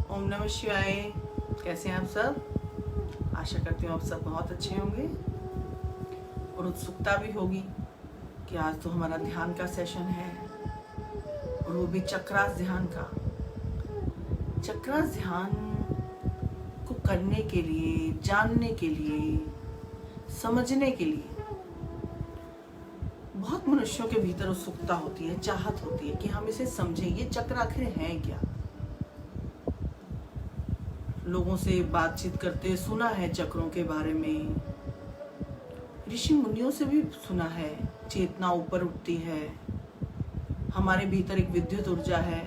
ओम नमः शिवाय। कैसे हैं आप सब? आशा करती हूँ आप सब बहुत अच्छे होंगे और उत्सुकता भी होगी कि आज तो हमारा ध्यान का सेशन है और वो भी चक्रास ध्यान का। चक्रास ध्यान को करने के लिए, जानने के लिए, समझने के लिए बहुत मनुष्यों के भीतर उत्सुकता होती है, चाहत होती है कि हम इसे समझें। ये चक्र आखिर है क्या? लोगों से बातचीत करते सुना है चक्रों के बारे में, ऋषि मुनियों से भी सुना है। चेतना ऊपर उठती है, हमारे भीतर एक विद्युत ऊर्जा है,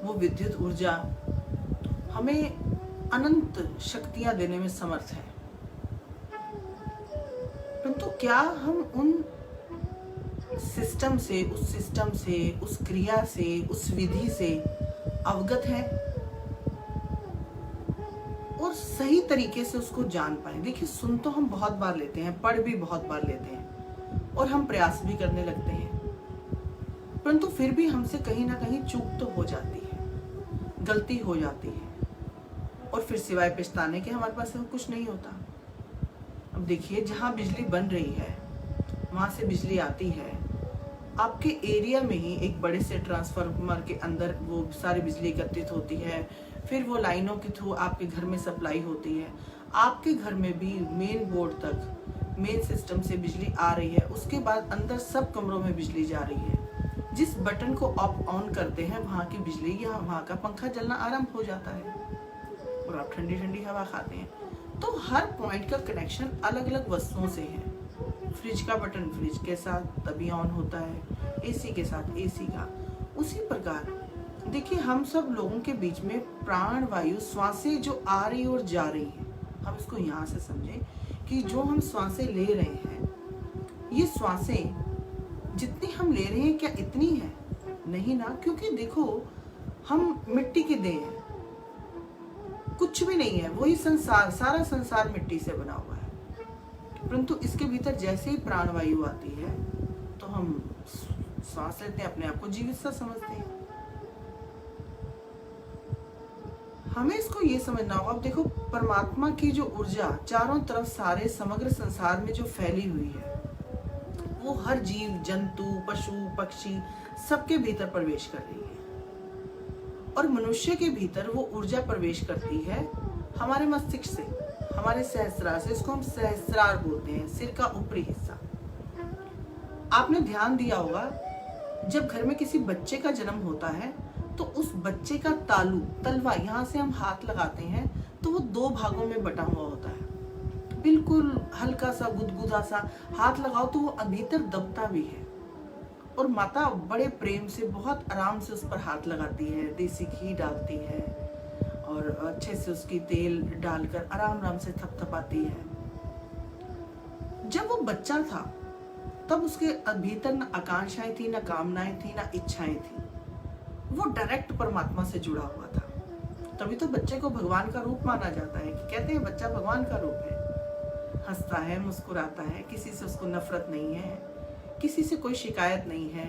वो विद्युत ऊर्जा हमें अनंत शक्तियां देने में समर्थ है। परंतु क्या हम उन सिस्टम से, उस क्रिया से, उस विधि से अवगत हैं और सही तरीके से उसको जान पाए? देखिए, सुन तो हम बहुत बार लेते हैं, पढ़ भी बहुत बार लेते हैं और हम प्रयास भी करने लगते हैं, परंतु फिर भी हमसे कहीं ना कहीं चूक तो हो जाती है, गलती हो जाती है और फिर सिवाय पछताने के हमारे पास कुछ नहीं होता। अब देखिए, जहाँ बिजली बन रही है वहां से बिजली आती है, आपके एरिया में ही एक बड़े से ट्रांसफार्मर के अंदर वो सारी बिजली एकत्रित होती है, फिर वो लाइनों के थ्रू आपके घर में सप्लाई होती है, आपके घर में भी मेन बोर्ड तक, मेन सिस्टम से बिजली आ रही है, उसके बाद अंदर सब कमरों में बिजली जा रही है। जिस बटन को आप ऑन करते हैं वहाँ की बिजली या वहाँ का पंखा चलना आरंभ हो जाता है और आप ठंडी ठंडी हवा खाते हैं। तो हर पॉइंट का कनेक्शन अलग अलग वस्तुओं से है। फ्रिज का बटन फ्रिज के साथ तभी ऑन होता है, एसी के साथ एसी का। उसी प्रकार देखिए, हम सब लोगों के बीच में प्राण वायु, श्वासें जो आ रही और जा रही है, हम इसको यहाँ से समझें कि जो हम श्वासें ले रहे हैं, ये श्वासें जितनी हम ले रहे हैं क्या इतनी है? नहीं ना, क्योंकि देखो, हम मिट्टी के देह हैं, कुछ भी नहीं है, वही संसार, सारा संसार मिट्टी से बना हुआ है। परंतु इसके भीतर जैसे ही प्राणवायु आती है तो हम सांस लेते हैं, अपने आप को जीवित सा समझते हैं। हमें इसको ये समझना होगा। अब देखो, परमात्मा की जो ऊर्जा चारों तरफ सारे समग्र संसार में जो फैली हुई है, वो हर जीव जंतु, पशु पक्षी सबके भीतर प्रवेश कर रही है और मनुष्य के भीतर वो ऊर्जा प्रवेश करती है हमारे मस्तिष्क से, हमारे सहस्रार से। इसको हम सहस्रार बोलते हैं, सिर का ऊपरी हिस्सा। आपने ध्यान दिया होगा, जब घर में किसी बच्चे का जन्म होता है तो उस बच्चे का तालू, तलवा, यहाँ से हम हाथ लगाते हैं तो वो दो भागों में बटा हुआ होता है। बिल्कुल हल्का सा गुदगुदा सा हाथ लगाओ तो वो भीतर दबता भी है और माता बड़े प्रेम से, बहुत आराम से उस पर हाथ लगाती है, देसी घी डालती है और अच्छे से उसकी तेल डालकर आराम से थपथपाती है। जब वो बच्चा था तब उसके भीतर न आकांक्षाएं थी, न कामनाएं थी, न इच्छाएं थी। वो डायरेक्ट परमात्मा से जुड़ा हुआ था। तभी तो बच्चे को भगवान का रूप माना जाता है कि कहते हैं बच्चा भगवान का रूप है। हंसता है, मुस्कुराता है, किसी से उसको नफरत नहीं है, किसी से कोई शिकायत नहीं है।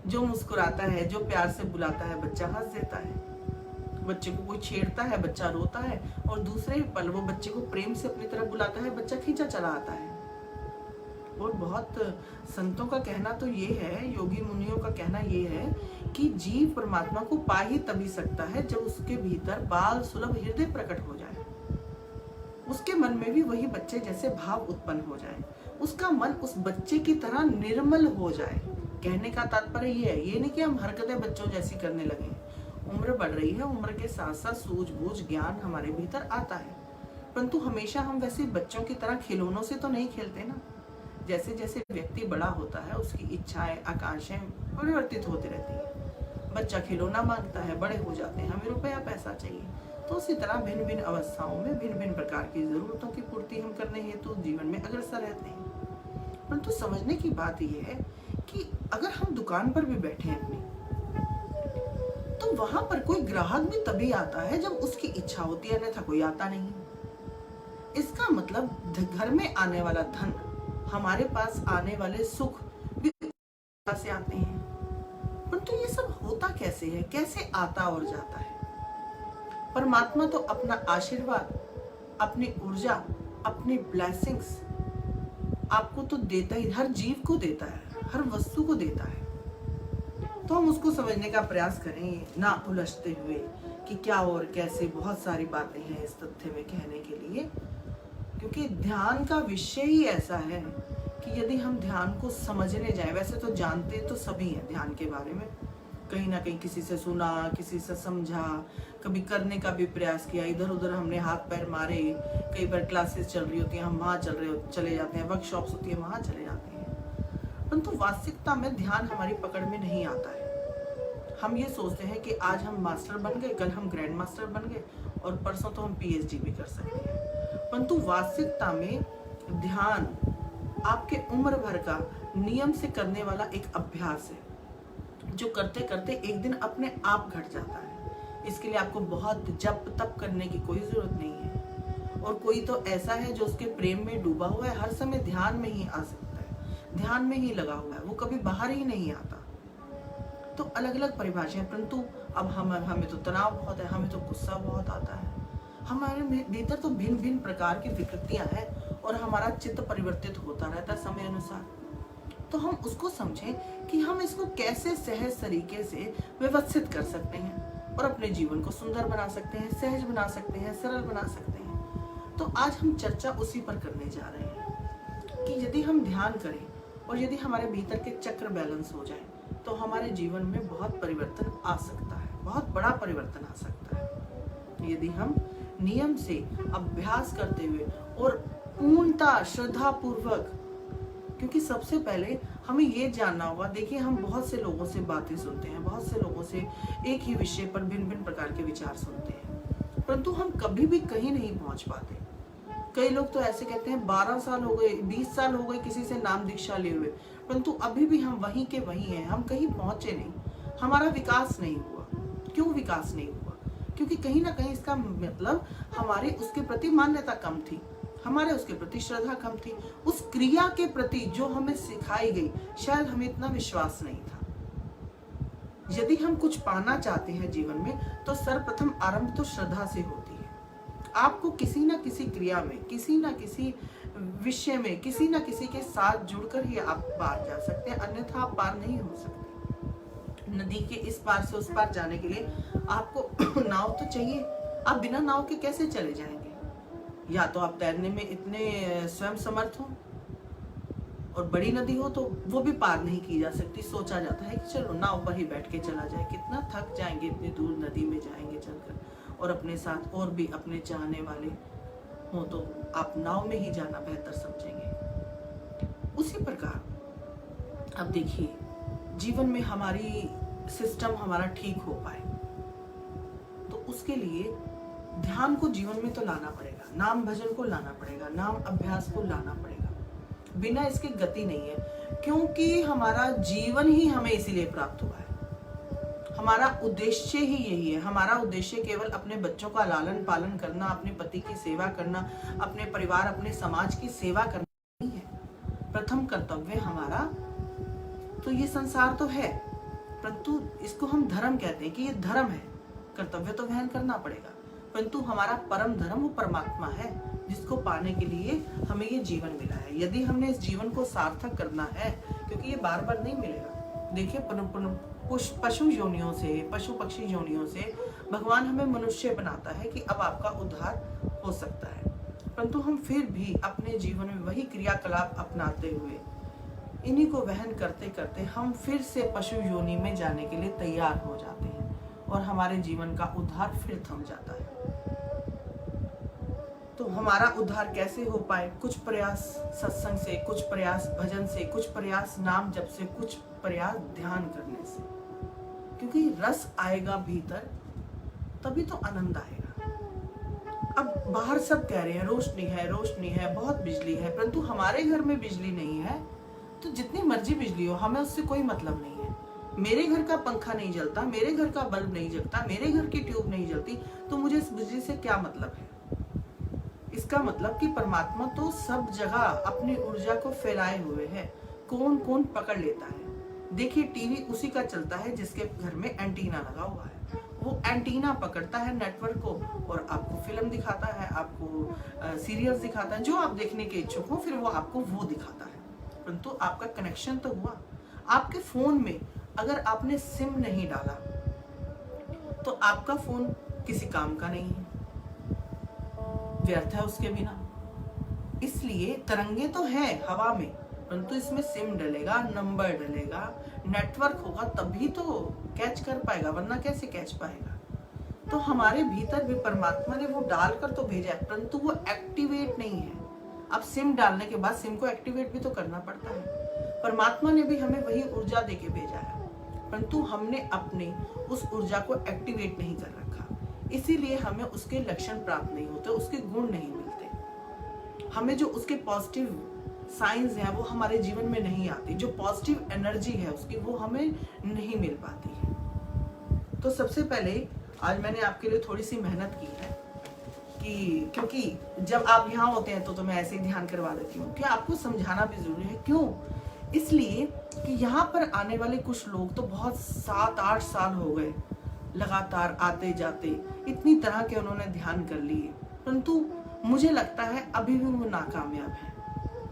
जो मुस्कुराता है, जो प्यार से बुलाता है, बच्चा हंस देता है। बच्चे को कोई छेड़ता है, बच्चा रोता है और दूसरे पल वो बच्चे को प्रेम से अपनी तरफ बुलाता है, बच्चा खींचा चला आता है। और बहुत संतों का कहना तो ये है, योगी मुनियों का कहना ये है कि जीव परमात्मा को पा ही तभी सकता है जब उसके भीतर बाल सुलभ हृदय प्रकट हो जाए, उसके मन में भी वही बच्चे जैसे भाव उत्पन्न हो जाए, उसका मन उस बच्चे की तरह निर्मल हो जाए। कहने का तात्पर्य ये है, ये नहीं कि हम हरकतें बच्चों जैसी करने लगे। उम्र बढ़ रही है, उम्र के साथ साथ सूझबूझ ज्ञान हमारे भीतर आता है, परंतु हमेशा हम वैसे बच्चों की तरह खिलौनों से तो नहीं खेलते ना। जैसे जैसे व्यक्ति बड़ा होता है, उसकी इच्छाएं, आकांक्षाएं परिवर्तित होती रहती है। बच्चा खिलौना मांगता है, बड़े हो जाते हैं, हमें रुपया पैसा चाहिए। तो उसी तरह भिन्न भिन्न अवस्थाओं में भिन्न भिन्न प्रकार की जरूरतों की पूर्ति हम करने हेतु जीवन में अग्रसर रहते हैं। परंतु समझने की बात यह है कि अगर हम दुकान पर भी बैठे हैं अपनी, तो वहां पर कोई ग्राहक भी तभी आता है जब उसकी इच्छा होती है, अन्यथा कोई आता नहीं। इसका मतलब घर में आने वाला धन, हमारे पास आने वाले सुख भी से आते हैं। परंतु ये सब होता कैसे है, कैसे आता और जाता है? परमात्मा तो अपना आशीर्वाद, अपनी ऊर्जा, अपनी ब्लेसिंग्स आपको तो देता ही, हर जीव को देता है, हर वस्तु को देता है। तो हम उसको समझने का प्रयास करें, ना उलझते हुए कि क्या और कैसे। बहुत सारी बातें हैं इस तथ्य में कहने के लिए, क्योंकि ध्यान का विषय ही ऐसा है कि यदि हम ध्यान को समझने जाएं, वैसे तो जानते तो सभी हैं ध्यान के बारे में, कहीं ना कहीं किसी से सुना, किसी से समझा, कभी करने का भी प्रयास किया, इधर उधर हमने हाथ पैर मारे, कई बार क्लासेस चल रही होती हैं, हम वहाँ चले जाते हैं, वर्कशॉप्स होती है वहाँ चले जाते हैं, परंतु वास्तविकता में ध्यान हमारी पकड़ में नहीं आता है। हम ये सोचते हैं कि आज हम मास्टर बन गए, कल हम ग्रैंड मास्टर बन गए और परसों तो हम PhD भी कर सकते हैं, परंतु वास्तविकता में ध्यान आपके उम्र भर का नियम से करने वाला एक अभ्यास है, जो करते करते एक दिन अपने आप घट जाता है। इसके लिए आपको बहुत जप तप करने की कोई जरूरत नहीं है। और कोई तो ऐसा है जो उसके प्रेम में डूबा हुआ है, हर समय ध्यान में ही आ सकता है, ध्यान में ही लगा हुआ है, वो कभी बाहर ही नहीं आता। तो अलग अलग परिभाषाएं, परंतु अब हमें तो तनाव बहुत है, हमें तो गुस्सा बहुत आता है, हमारे भीतर तो भिन्न भिन्न प्रकार की विकृतियां हैं और हमारा चित्त परिवर्तित होता रहता है समय अनुसार। तो हम उसको समझें कि हम इसको कैसे सहज तरीके से व्यवस्थित कर सकते हैं और अपने जीवन को सुंदर बना सकते हैं, सहज बना सकते हैं, सरल बना सकते हैं। तो आज हम चर्चा उसी पर करने जा रहे हैं कि यदि हम ध्यान करें और यदि हमारे भीतर के चक्र बैलेंस हो जाए तो हमारे जीवन में बहुत परिवर्तन आ सकता है, बहुत बड़ा परिवर्तन आ सकता है, यदि हम नियम से अभ्यास करते हुए और पूर्णता श्रद्धा पूर्वक। क्योंकि सबसे पहले हमें ये जानना होगा, देखिए हम बहुत से लोगों से बातें सुनते हैं, बहुत से लोगों से एक ही विषय पर भिन्न भिन्न प्रकार के विचार सुनते हैं, परंतु हम कभी भी कहीं नहीं पहुंच पाते। कई लोग तो ऐसे कहते हैं 12 साल हो गए, 20 साल हो गए किसी से नाम दीक्षा लिए हुए, परंतु अभी भी हम वहीं के वहीं हैं, हम कहीं पहुंचे नहीं, हमारा विकास नहीं हुआ। क्यों विकास नहीं हुआ? क्योंकि कहीं ना कहीं इसका मतलब हमारी उसके प्रति मान्यता कम थी, हमारे उसके प्रति श्रद्धा कम थी, उस क्रिया के प्रति जो हमें सिखाई गई शायद हमें इतना विश्वास नहीं था। यदि हम कुछ पाना चाहते हैं जीवन में तो सर्वप्रथम आरंभ तो श्रद्धा से होती है। आपको किसी ना किसी क्रिया में, किसी ना किसी विषय में, किसी ना किसी के साथ जुड़कर ही आप पार जा सकते हैं, अन्यथा आप पार नहीं हो सकते। नदी के इस पार से उस पार जाने के लिए आपको नाव तो चाहिए, आप बिना नाव के कैसे चले जाएंगे? या तो आप तैरने में इतने स्वयं समर्थ हो, और बड़ी नदी हो तो वो भी पार नहीं की जा सकती। सोचा जाता है कि चलो नाव पर ही बैठ के चला जाए, कितना थक जाएंगे, इतनी दूर नदी में जाएंगे चलकर, और अपने साथ और भी अपने चाहने वाले हो तो आप नाव में ही जाना बेहतर समझेंगे। उसी प्रकार अब देखिए, जीवन में हमारी सिस्टम हमारा ठीक हो पाए तो उसके लिए ध्यान को जीवन में तो लाना पड़ेगा, नाम भजन को लाना पड़ेगा, नाम अभ्यास को लाना पड़ेगा, बिना इसके गति नहीं है। क्योंकि हमारा जीवन ही हमें इसीलिए प्राप्त हुआ है, हमारा उद्देश्य ही यही है। हमारा उद्देश्य केवल अपने बच्चों का लालन पालन करना, अपने पति की सेवा करना, अपने परिवार अपने समाज की सेवा करना नहीं है। प्रथम कर्तव्य हमारा तो ये संसार तो है, परंतु इसको हम धर्म कहते हैं कि ये धर्म है, कर्तव्य तो वहन करना पड़ेगा, परंतु हमारा परम धर्म वो परमात्मा है, जिसको पाने के लिए हमें ये जीवन मिला है। यदि हमने इस जीवन को सार्थक करना है, क्योंकि ये बार बार नहीं मिलेगा। देखिए पशु योनियों से, पशु पक्षी योनियों से भगवान हमें मनुष्य बनाता है कि अब आपका उद्धार हो सकता है, परंतु हम फिर भी अपने जीवन में वही क्रियाकलाप अपनाते हुए, इन्हीं को वहन करते करते हम फिर से पशु योनि में जाने के लिए तैयार हो जाते हैं और हमारे जीवन का उद्धार फिर थम जाता है। तो हमारा उद्धार कैसे हो पाए? कुछ प्रयास सत्संग से, कुछ प्रयास भजन से, कुछ प्रयास नाम जप से, कुछ प्रयास ध्यान करने से, क्योंकि रस आएगा भीतर तभी तो आनंद आएगा। अब बाहर सब कह रहे हैं रोशनी है, रोशनी है, बहुत बिजली है, परंतु हमारे घर में बिजली नहीं है तो जितनी मर्जी बिजली हो हमें उससे कोई मतलब नहीं है। मेरे घर का पंखा नहीं जलता, मेरे घर का बल्ब नहीं जलता, मेरे घर की ट्यूब नहीं जलती, तो मुझे इस बिजली से क्या मतलब है? इसका मतलब कि परमात्मा तो सब जगह अपनी ऊर्जा को फैलाए हुए है, कौन कौन पकड़ लेता है। देखिए टीवी उसी का चलता है जिसके घर में एंटीना लगा हुआ है, वो एंटीना पकड़ता है नेटवर्क को और आपको फिल्म दिखाता है, आपको सीरियल्स दिखाता है, जो आप देखने के इच्छुक हो फिर वो आपको वो दिखाता है। परंतु आपका कनेक्शन तो हुआ। आपके फोन में अगर आपने सिम नहीं डाला तो आपका फोन किसी काम का नहीं है, व्यर्थ है उसके बिना। इसलिए तरंगे तो है हवा में, परंतु इसमें सिम डलेगा, नंबर डलेगा, नेटवर्क होगा, तभी तो कैच कर पाएगा, वरना कैसे कैच पाएगा। तो हमारे भीतर भी परमात्मा ने वो डालकर तो भेजा है, परंतु वो एक्टिवेट नहीं है। अब सिम डालने के बाद सिम को एक्टिवेट भी तो करना पड़ता है। परमात्मा ने भी हमें वही ऊर्जा देके भेजा है, परंतु हमने अपने उस ऊर्जा को एक्टिवेट नहीं कर रखा, इसीलिए हमें उसके लक्षण प्राप्त नहीं होते, उसके गुण नहीं मिलते। हमें जो उसके पॉजिटिव साइंस है वो हमारे जीवन में नहीं आती, जो पॉजिटिव एनर्जी है उसकी वो हमें नहीं मिल पाती है। तो सबसे पहले आज मैंने आपके लिए थोड़ी सी मेहनत की है कि क्योंकि जब आप यहाँ होते हैं तो मैं ऐसे ही ध्यान करवा देती हूँ कि आपको समझाना भी जरूरी है। क्यों? इसलिए कि यहाँ पर आने वाले कुछ लोग तो बहुत 7-8 साल हो गए लगातार आते जाते, इतनी तरह के उन्होंने ध्यान कर लिए, परंतु मुझे लगता है अभी भी वो नाकामयाब है,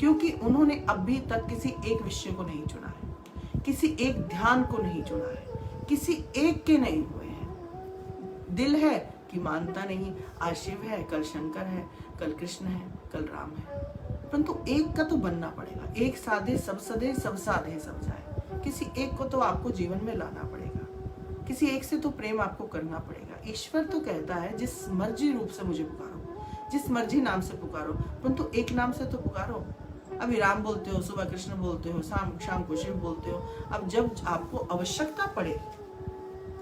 क्योंकि उन्होंने अभी तक किसी एक विषय को नहीं चुना है, किसी एक ध्यान को नहीं चुना है, किसी एक के नहीं हुए हैं। दिल है कि मानता नहीं, आज शिव है, कल शंकर है, कल कृष्ण है, कल राम है, परंतु एक का तो बनना पड़ेगा। एक साधे सब सधे, सब साधे सब जाए। किसी एक को तो आपको जीवन में लाना पड़ेगा, किसी एक से तो प्रेम आपको करना पड़ेगा। ईश्वर तो कहता है जिस मर्जी रूप से मुझे पुकारो, जिस मर्जी नाम से पुकारो, परंतु एक नाम से तो पुकारो। अभी राम बोलते हो, सुबह कृष्ण बोलते हो, शाम को शिव बोलते हो। अब जब आपको आवश्यकता पड़े,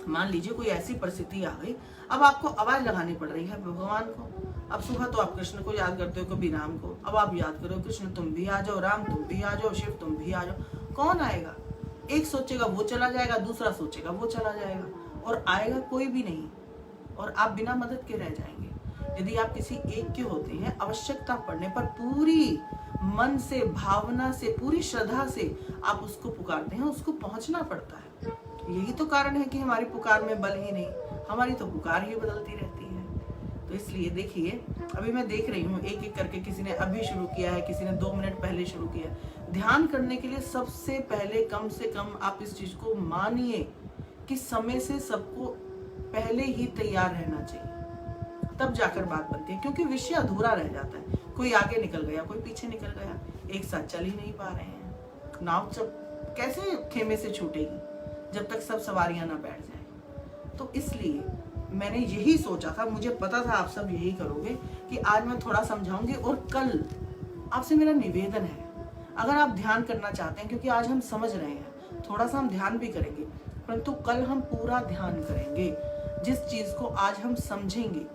मान लीजिए कोई ऐसी परिस्थिति आ गई, अब आपको आवाज लगानी पड़ रही है भगवान को। अब सुबह तो आप कृष्ण को याद करते हो, कभी राम को, अब आप याद करो कृष्ण तुम भी आ जाओ, राम तुम भी आ जाओ, शिव तुम भी आ जाओ। कौन आएगा? एक सोचेगा वो चला जाएगा, दूसरा सोचेगा वो चला जाएगा, और आएगा कोई भी नहीं, और आप बिना मदद के रह जाएंगे। यदि आप किसी एक के होते हैं, आवश्यकता पड़ने पर पूरी मन से, भावना से, पूरी श्रद्धा से आप उसको पुकारते हैं, उसको पहुंचना पड़ता है। यही तो कारण है कि हमारी पुकार में बल ही नहीं, हमारी तो पुकार ही बदलती रहती है। तो इसलिए देखिए, अभी मैं देख रही हूँ एक एक करके किसी ने अभी शुरू किया है, किसी ने 2 मिनट पहले शुरू किया। ध्यान करने के लिए सबसे पहले कम से कम आप इस चीज को मानिए कि समय से सबको पहले ही तैयार रहना चाहिए, तब जाकर बात बनती है। क्योंकि विषय अधूरा रह जाता है, कोई आगे निकल गया, कोई पीछे निकल गया, एक साथ चल ही नहीं पा रहे हैं। नाव जब कैसे खेमे से छूटेगी जब तक सब सवारियां ना बैठ जाएं। तो इसलिए मैंने यही सोचा था, मुझे पता था आप सब यही करोगे कि आज मैं थोड़ा समझाऊंगी। और कल आपसे मेरा निवेदन है, अगर आप ध्यान करना चाहते हैं, क्योंकि आज हम समझ रहे हैं, थोड़ा सा हम ध्यान भी करेंगे, परंतु कल हम पूरा ध्यान करेंगे। जिस चीज को आज हम समझेंगे,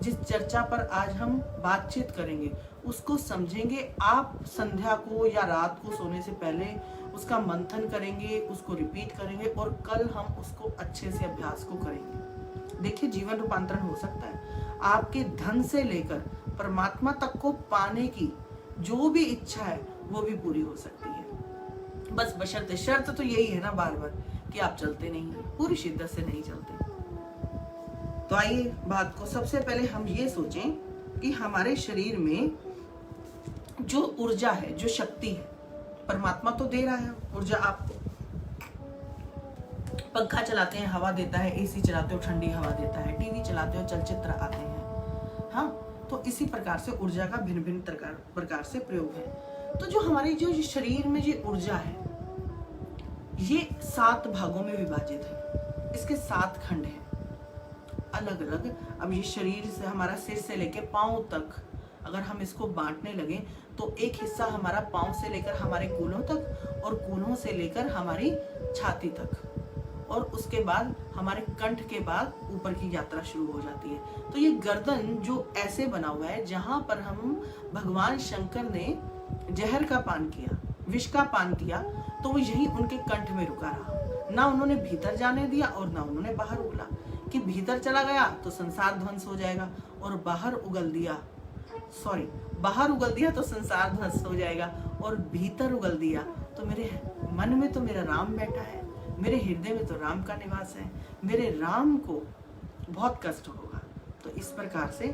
जिस चर्चा पर आज हम बातचीत करेंगे, उसको समझेंगे। आप संध्या को या रात को सोने से पहले उसका मंथन करेंगे, उसको रिपीट करेंगे, और कल हम उसको अच्छे से अभ्यास को करेंगे। देखिए, जीवन रूपांतरण हो सकता है। आपके धन से लेकर परमात्मा तक को पाने की जो भी इच्छा है वो भी पूरी हो सकती है। बस बशर्ते, शर्त तो यही है ना बार बार, कि आप चलते नहीं हैं, पूरी शिद्दत से नहीं चलते। तो आइए बात को सबसे पहले हम ये सोचें कि हमारे शरीर में जो ऊर्जा है, जो शक्ति है, परमात्मा तो दे रहा है ऊर्जा आपको। पंखा चलाते हैं, हवा देता है, एसी चलाते हो, ठंडी हवा देता है, टीवी चलाते हो, चलचित्र आते हैं। हाँ, तो इसी प्रकार से ऊर्जा का भिन्न भिन्न प्रकार से प्रयोग है। तो जो हमारे जो शरीर में ये ऊर्जा है, ये 7 भागों में विभाजित है। इसके 7 खंड हैं अलग अलग। अब ये शरीर से, हमारा सिर से लेकर पांव तक अगर हम इसको बांटने लगे तो एक हिस्सा हमारा पांव से लेकर हमारे कूल्हों तक, और कूल्हों से लेकर हमारी छाती तक, और उसके बाद हमारे कंठ के बाद ऊपर की यात्रा शुरू हो जाती है। तो ये गर्दन जो ऐसे बना हुआ है, जहां पर हम भगवान शंकर ने जहर का पान किया, विष का पान किया, तो वो यही उनके कंठ में रुका रहा। ना उन्होंने भीतर जाने दिया और ना उन्होंने बाहर उगला, कि भीतर चला गया तो संसार ध्वंस हो जाएगा, और बाहर उगल दिया तो संसार ध्वंस हो जाएगा, और भीतर उगल दिया तो मेरे मन में तो मेरा राम बैठा है, मेरे हृदय में तो राम का निवास है। मेरे राम को बहुत कष्ट होगा। तो इस प्रकार से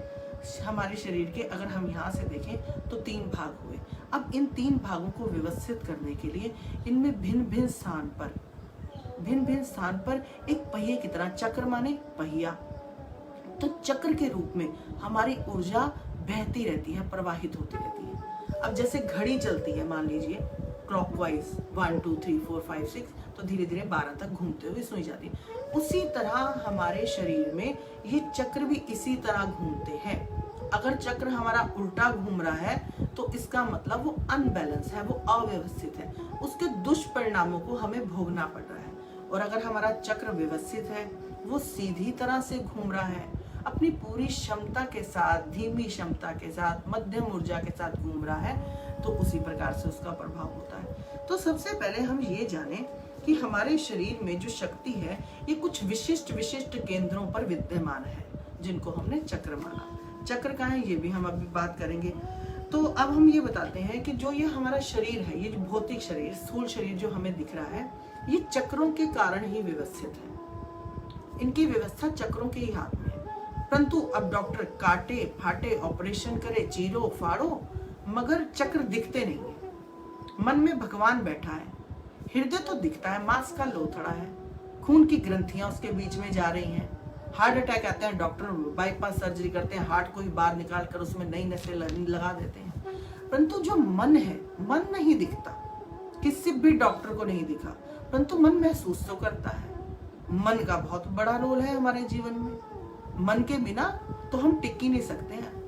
हमारे शरीर के अगर हम यहाँ से देखें तो 3 भाग हुए। अब इन 3 भागों को व्यवस्थित करने के लिए इनमें भिन्न भिन्न स्थान पर एक पहिए की तरह, चक्र माने पहिया, तो चक्र के रूप में हमारी ऊर्जा बहती रहती है, प्रवाहित होती रहती है। अब जैसे घड़ी चलती है, मान लीजिए क्लॉकवाइज 1 2 3 4 5 6, तो धीरे धीरे 12 तक घूमते हुए सुई जाती है। उसी तरह हमारे शरीर में ये चक्र भी इसी तरह घूमते हैं। अगर चक्र हमारा उल्टा घूम रहा है तो इसका मतलब वो अनबैलेंस है, वो अव्यवस्थित है, उसके दुष्परिणामों को हमें भोगना पड़ रहा है। और अगर हमारा चक्र व्यवस्थित है, वो सीधी तरह से घूम रहा है, अपनी पूरी क्षमता के साथ, धीमी क्षमता के साथ, मध्यम ऊर्जा के साथ घूम रहा है, तो उसी प्रकार से उसका प्रभाव होता है। तो सबसे पहले हम ये जानें कि हमारे शरीर में जो शक्ति है ये कुछ विशिष्ट केंद्रों पर विद्यमान है, जिनको हमने चक्र माना। चक्र का है ये भी हम अभी बात करेंगे। तो अब हम ये बताते हैं कि जो ये हमारा शरीर है, ये जो भौतिक शरीर, स्थूल शरीर जो हमें दिख रहा है, ये चक्रों के कारण ही व्यवस्थित है। इनकी व्यवस्था चक्रों के ही हाथ में है। परंतु अब डॉक्टर काटे फाटे ऑपरेशन करे, चीरो फाड़ो, मगर चक्र दिखते नहीं है। मन में भगवान बैठा है, हृदय तो दिखता है, मांस का लोथड़ा है, खून की ग्रंथियां उसके बीच में जा रही हैं, हार्ट अटैक आते हैं, डॉक्टर बाईपास सर्जरी करते हैं, हार्ट को ही बाहर निकाल कर उसमें नई नसें लगा देते हैं। परंतु जो मन है, मन नहीं दिखता, किसी भी डॉक्टर को नहीं दिखा, परंतु मन महसूस तो करता है। मन का बहुत बड़ा रोल है हमारे जीवन में। मन के बिना तो हम टिक ही नहीं सकते हैं।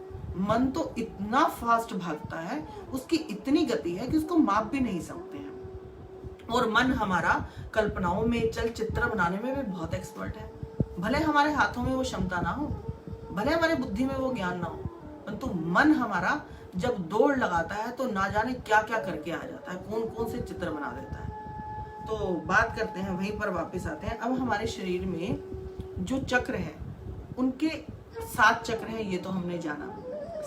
मन तो इतना फास्ट भागता है, उसकी इतनी गति है कि उसको माप भी नहीं सकते हैं। और मन हमारा कल्पनाओं में, चलचित्र बनाने में भी बहुत एक्सपर्ट है। भले हमारे हाथों में वो क्षमता ना हो, भले हमारे बुद्धि में वो ज्ञान ना हो, परंतु मन हमारा जब दौड़ लगाता है तो ना जाने क्या क्या करके आ जाता है, कौन कौन से चित्र बना देता है। तो बात करते हैं, वहीं पर वापस आते हैं। अब हमारे शरीर में जो चक्र है, उनके 7 चक्र हैं, ये तो हमने जाना।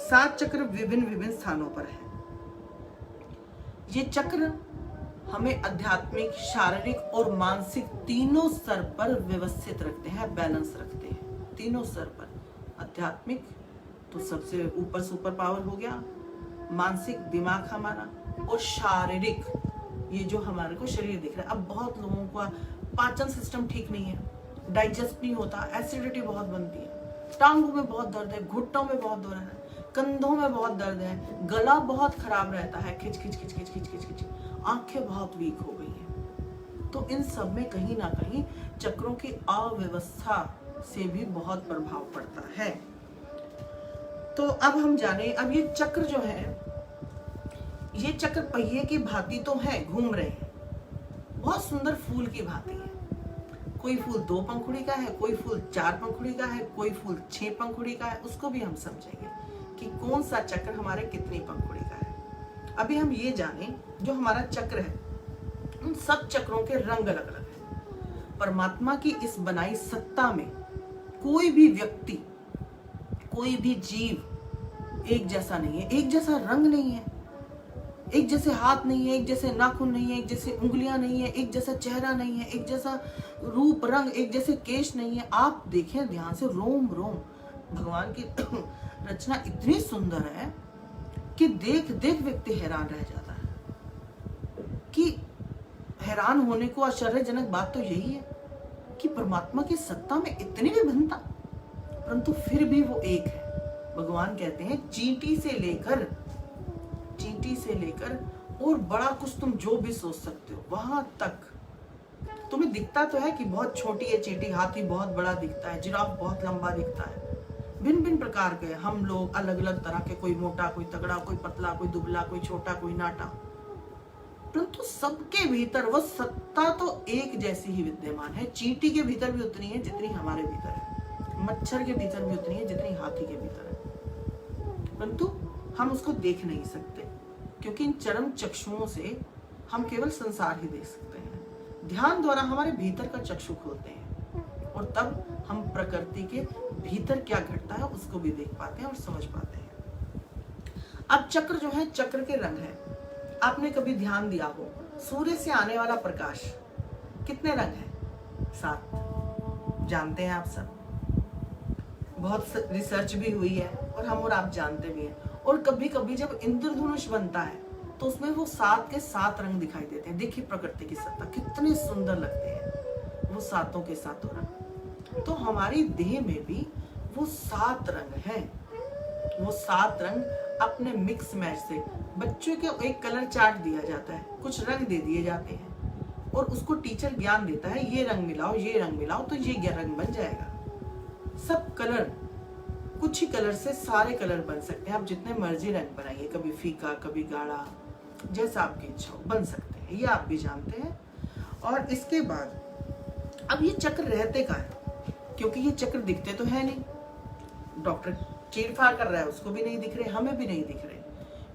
7 चक्र विभिन्न स्थानों पर है। ये चक्र हमें आध्यात्मिक, शारीरिक और मानसिक तीनों स्तर पर व्यवस्थित रखते हैं, बैलेंस रखते हैं। तीनों स्तर पर, आध्यात्मिक तो सबसे ऊपर सुपर पावर हो गया, मानसिक दिमाग हमारा, और शारीरिक ये जो हमारे को शरीर दिख रहा है। अब बहुत लोगों का पाचन सिस्टम ठीक नहीं है, डाइजेस्ट नहीं होता, एसिडिटी बहुत बनती है, टांगों में बहुत दर्द है, घुटनों में बहुत दर्द है, कंधों में बहुत दर्द है, गला बहुत खराब रहता है, खिच खिच खिच खिच खिच खिच खिच, आंखें बहुत वीक हो गई हैं। तो इन सब में कहीं ना कहीं चक्रों की अव्यवस्था से भी बहुत प्रभाव पड़ता है। तो अब हम जाने, अब ये चक्र जो है, ये चक्र पहिए की भांति तो है, घूम रहे हैं, बहुत सुंदर फूल की भांति है। कोई फूल 2 पंखुड़ी का है, कोई फूल 4 पंखुड़ी का है, कोई फूल 6 पंखुड़ी का है। उसको भी हम समझेंगे कि कौन सा चक्र हमारे कितनी पंखुड़ी का है। अभी हम ये जाने, जो हमारा चक्र है, उन सब चक्रों के रंग अलग अलग है। परमात्मा की इस बनाई सत्ता में कोई भी व्यक्ति, कोई भी जीव एक जैसा नहीं है, एक जैसा रंग नहीं है, एक जैसे हाथ नहीं है, एक जैसे नाखून नहीं है, एक जैसे उंगलियां नहीं है, एक जैसा चेहरा नहीं है, एक जैसा रूप रंग, एक जैसे केश नहीं है। आप देखें ध्यान से, रोम रोम भगवान की रचना इतनी सुंदर है कि देख देख व्यक्ति हैरान रह जाता है। कि हैरान होने को आश्चर्यजनक बात तो यही है कि परमात्मा की सत्ता में इतनी विभिन्नता, परंतु फिर भी वो एक है। भगवान कहते हैं चींटी से लेकर और बड़ा कुछ तुम जो भी सोच सकते हो वहां तक तुम्हें दिखता तो है कि बहुत छोटी है चींटी, हाथी बहुत बड़ा दिखता है, जिराफ बहुत लंबा दिखता है, भिन्न भिन्न प्रकार के हम लोग अलग अलग तरह के, कोई मोटा, कोई तगड़ा, कोई पतला, कोई दुबला, कोई छोटा, कोई नाटा, परंतु सबके भीतर वो सत्ता तो एक जैसी ही विद्यमान है। चींटी के भीतर भी उतनी है जितनी हमारे भीतर है, मच्छर के भीतर भी उतनी है जितनी हाथी के भीतर है, परंतु हम उसको देख नहीं सकते क्योंकि इन चरम चक्षुओं से हम केवल संसार ही देख सकते हैं। ध्यान द्वारा हमारे भीतर का चक्षु खोलते हैं और तब हम प्रकृति के भीतर क्या घटता है उसको भी देख पाते हैं और समझ पाते हैं। अब चक्र जो है, चक्र के रंग है। आपने कभी ध्यान दिया हो, सूर्य से आने वाला प्रकाश कितने रंग है? 7। जानते हैं आप सब। बहुत रिसर्च भी हुई है और हम और आप जानते भी हैं। और कभी कभी जब इंद्रधनुष बनता है तो उसमें वो 7 के 7 रंग दिखाई देते हैं। देखिए प्रकृति की सत्ता, कितने सुंदर लगते हैं वो 7 के 7 रंग। तो हमारी देह में भी वो 7 रंग हैं। वो 7 रंग अपने मिक्स मैच से बच्चों को एक कलर चार्ट दिया जाता है, कुछ रंग दे दिए जाते हैं और उसको टीचर ज्ञान देता है, ये रंग मिलाओ, ये रंग मिलाओ तो ये रंग बन जाएगा। सब कलर, कुछ ही कलर से सारे कलर बन सकते हैं। आप जितने मर्जी रंग बनाइए, कभी फीका कभी गाढ़ा, जैसा आपकी इच्छा हो बन सकते हैं, ये आप भी जानते हैं। और इसके बाद अब ये चक्र रहते का है, क्योंकि ये चक्र दिखते तो है नहीं। डॉक्टर चीरफाड़ कर रहा है, उसको भी नहीं दिख रहे, हमें भी नहीं दिख रहे,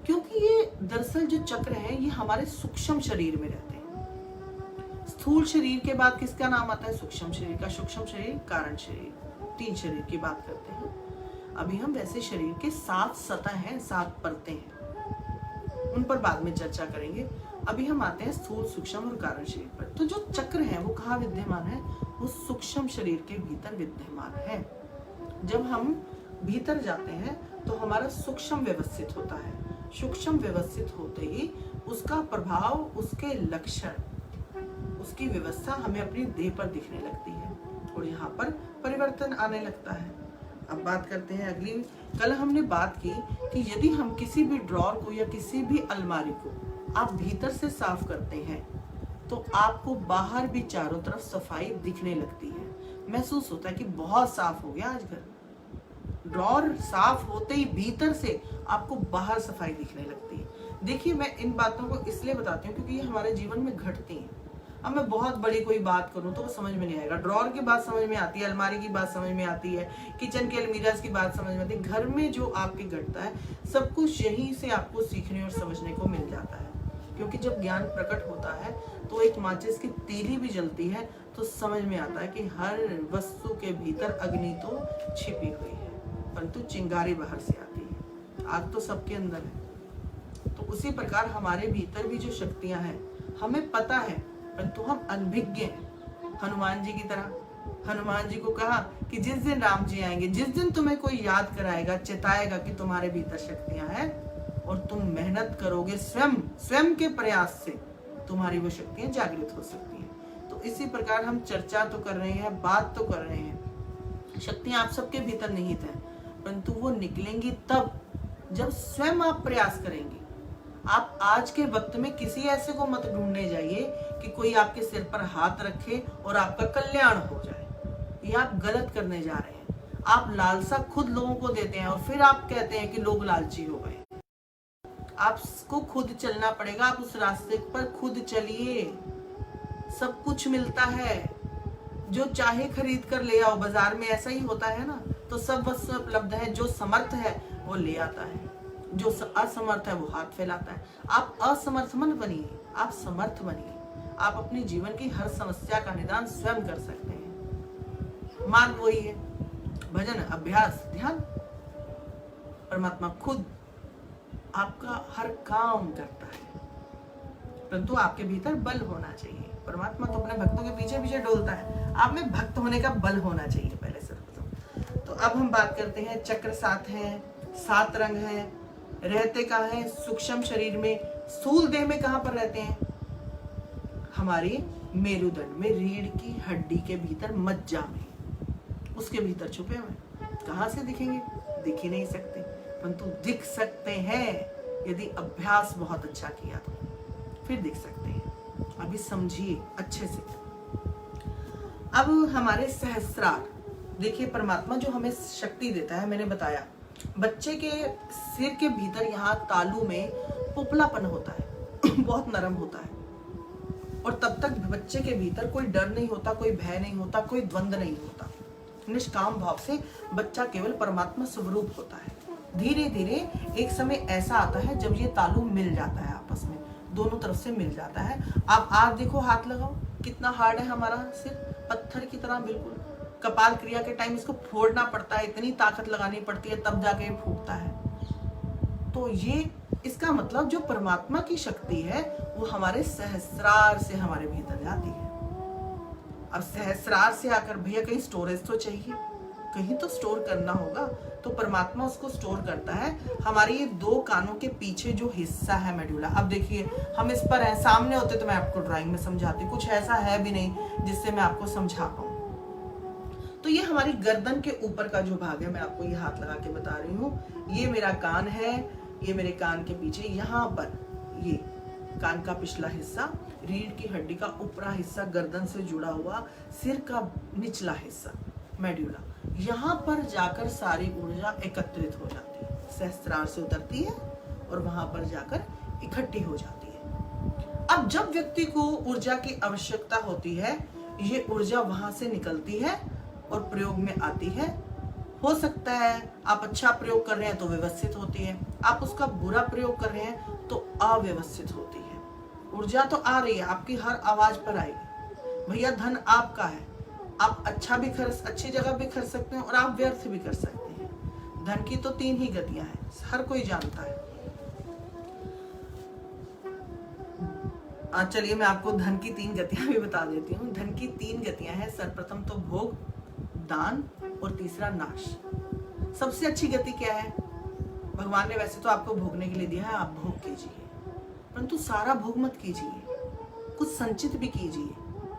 क्योंकि ये दरअसल जो चक्र है ये हमारे सूक्ष्म शरीर में रहते हैं। स्थूल शरीर के बाद किसका नाम आता है? सूक्ष्म शरीर का। सूक्ष्म शरीर, कारण शरीर, 3 शरीर की बात करते हैं। अभी हम वैसे शरीर के 7 सतह हैं, 7 परतें हैं, उन पर बाद में चर्चा करेंगे। अभी हम आते हैं स्थूल, सूक्ष्म और कारण शरीर पर। तो जो चक्र है वो कहाँ विद्यमान है? वो सूक्ष्म शरीर के भीतर विद्यमान है। जब हम भीतर जाते हैं तो हमारा सूक्ष्म व्यवस्थित होता है। सूक्ष्म व्यवस्थित होते ही उसका प्रभाव, उसके लक्षण, उसकी व्यवस्था हमें अपनी देह पर दिखने लगती है और यहाँ पर परिवर्तन आने लगता है। अब बात करते हैं अगली। कल हमने बात की कि यदि हम किसी भी ड्रॉर को या किसी भी अलमारी को आप भीतर से साफ करते हैं तो आपको बाहर भी चारों तरफ सफाई दिखने लगती है। महसूस होता है कि बहुत साफ हो गया आज घर। ड्रॉर साफ होते ही भीतर से आपको बाहर सफाई दिखने लगती है। देखिए, मैं इन बातों को इसलिए बताती हूँ क्योंकि ये हमारे जीवन में घटती हैं। अब मैं बहुत बड़ी कोई बात करूँ तो वो समझ में नहीं आएगा। ड्रॉर की बात समझ में आती है, अलमारी की बात समझ में आती है, किचन के अलमीराज की बात समझ में आती है। घर में जो आपके घटता है सब कुछ यहीं से आपको सीखने और समझने को मिल जाता है। क्योंकि जब ज्ञान प्रकट होता है तो एक माचिस की तीली भी जलती है तो समझ में आता है कि हर वस्तु के भीतर अग्नि तो छिपी हुई है, परंतु चिंगारी बाहर से आती है। आग तो सबके अंदर है। तो उसी प्रकार हमारे भीतर भी जो शक्तियां हैं हमें पता है, परंतु हम अनभिज्ञ हैं। हनुमान जी की तरह हनुमान जी को कहा कि जिस दिन राम जी आएंगे, जिस दिन तुम्हें कोई याद कराएगा, चेताएगा कि तुम्हारे भीतर शक्तियां हैं और तुम मेहनत करोगे, स्वयं के प्रयास से तुम्हारी वो शक्तियां जागृत हो सकती हैं। तो इसी प्रकार हम चर्चा तो कर रहे हैं, बात तो कर रहे हैं। शक्तियां आप सबके भीतर निहित हैं, परंतु वो निकलेंगी तब जब स्वयं आप प्रयास करेंगे। आप आज के वक्त में किसी ऐसे को मत ढूंढने जाइए कि कोई आपके सिर पर हाथ रखे और आपका कल्याण हो जाए। ये आप गलत करने जा रहे हैं। आप लालसा खुद लोगों को देते हैं और फिर आप कहते हैं कि लोग लालची हो गए। आपको खुद चलना पड़ेगा, आप उस रास्ते पर खुद चलिए। सब कुछ मिलता है, जो चाहे खरीद कर ले आओ। बाजार में ऐसा ही होता है ना। तो सब वस्तु उपलब्ध है। जो समर्थ है वो ले आता है, जो असमर्थ है वो हाथ फैलाता है। आप असमर्थ मत बनिए, आप समर्थ बनिए। आप अपने जीवन की हर समस्या का निदान स्वयं कर सकते हैं। मार्ग वही है, भजन, अभ्यास, ध्यान। परमात्मा खुद आपका हर काम करता है, परंतु आपके भीतर बल होना चाहिए। परमात्मा तो अपने भक्तों के पीछे पीछे डोलता है, आप में भक्त होने का बल होना चाहिए पहले सर्वप्रथम। तो अब हम बात करते हैं, चक्र 7 हैं, 7 रंग हैं, रहते कहाँ हैं? सूक्ष्म शरीर में। स्थूल देह में कहाँ पर रहते हैं? हमारी मेरुदंड में, रीढ़ की हड्डी के भीतर, मज्जा में, उसके भीतर छुपे हुए। कहाँ से दिखेंगे? दिख ही नहीं सकते, परंतु दिख सकते हैं यदि अभ्यास बहुत अच्छा किया तो फिर दिख सकते हैं। अभी समझिए अच्छे से। अब हमारे सहस्रार, देखिए परमात्मा जो हमें शक्ति देता है, मैंने बताया बच्चे के सिर के भीतर यहाँ तालू में पोपलापन होता है बहुत नरम होता है, और तब तक बच्चे के भीतर कोई डर नहीं होता, कोई भय नहीं होता, कोई द्वंद्व नहीं होता। निष्काम भाव से बच्चा केवल परमात्मा स्वरूप होता है। धीरे धीरे एक समय ऐसा आता है जब ये तालू मिल जाता है, आपस में दोनों तरफ से मिल जाता है। आप आज देखो, हाथ लगाओ, कितना हार्ड है हमारा सिर, पत्थर की तरह बिल्कुल। कपाल क्रिया के टाइम इसको फोड़ना पड़ता है, इतनी ताकत लगानी पड़ती है, तब जाके फूटता है। तो ये इसका मतलब जो परमात्मा की शक्ति है वो हमारे सहस्रार से हमारे भीतर जाती है। अब सहस्रार से आकर भैया कहीं स्टोरेज तो चाहिए, कहीं तो स्टोर करना होगा, तो परमात्मा उसको स्टोर करता है हमारे ये 2 कानों के पीछे जो हिस्सा है मेडुला। अब देखिए हम इस पर है, सामने होते तो मैं आपको ड्राइंग में समझाती, कुछ ऐसा है भी नहीं जिससे मैं आपको समझा पाऊँ। तो ये हमारी गर्दन के ऊपर का जो भाग है, मैं आपको ये हाथ लगा के बता रही हूँ, ये मेरा कान है, ये मेरे कान के पीछे यहाँ पर ये कान का पिछला हिस्सा, रीढ़ की हड्डी का ऊपरा हिस्सा, गर्दन से जुड़ा हुआ सिर का निचला हिस्सा मेडुला, यहाँ पर जाकर सारी ऊर्जा एकत्रित हो जाती है, सहस्त्रार से उतरती है और वहां पर जाकर इकट्ठी हो जाती है। अब जब व्यक्ति को ऊर्जा की आवश्यकता होती है, ये ऊर्जा वहां से निकलती है और प्रयोग में आती है। हो सकता है आप अच्छा प्रयोग कर रहे हैं तो व्यवस्थित होती है, आप उसका बुरा प्रयोग कर रहे हैं तो अव्यवस्थित होती है। ऊर्जा तो आ रही है, आपकी हर आवाज पर आएगी। भैया धन आपका है, आप अच्छा भी खर्च, अच्छी जगह भी खर्च सकते हैं और आप व्यर्थ भी कर सकते हैं। धन की तो 3 ही गतियां हैं, हर कोई जानता है। चलिए मैं आपको धन की 3 गतियां भी बता देती हूँ। धन की 3 गतियां हैं, सर्वप्रथम तो भोग, दान और तीसरा नाश। सबसे अच्छी गति क्या है? भगवान ने वैसे तो आपको भोगने के लिए दिया है, आप भोग कीजिए, परंतु सारा भोग मत कीजिए, कुछ संचित भी कीजिए,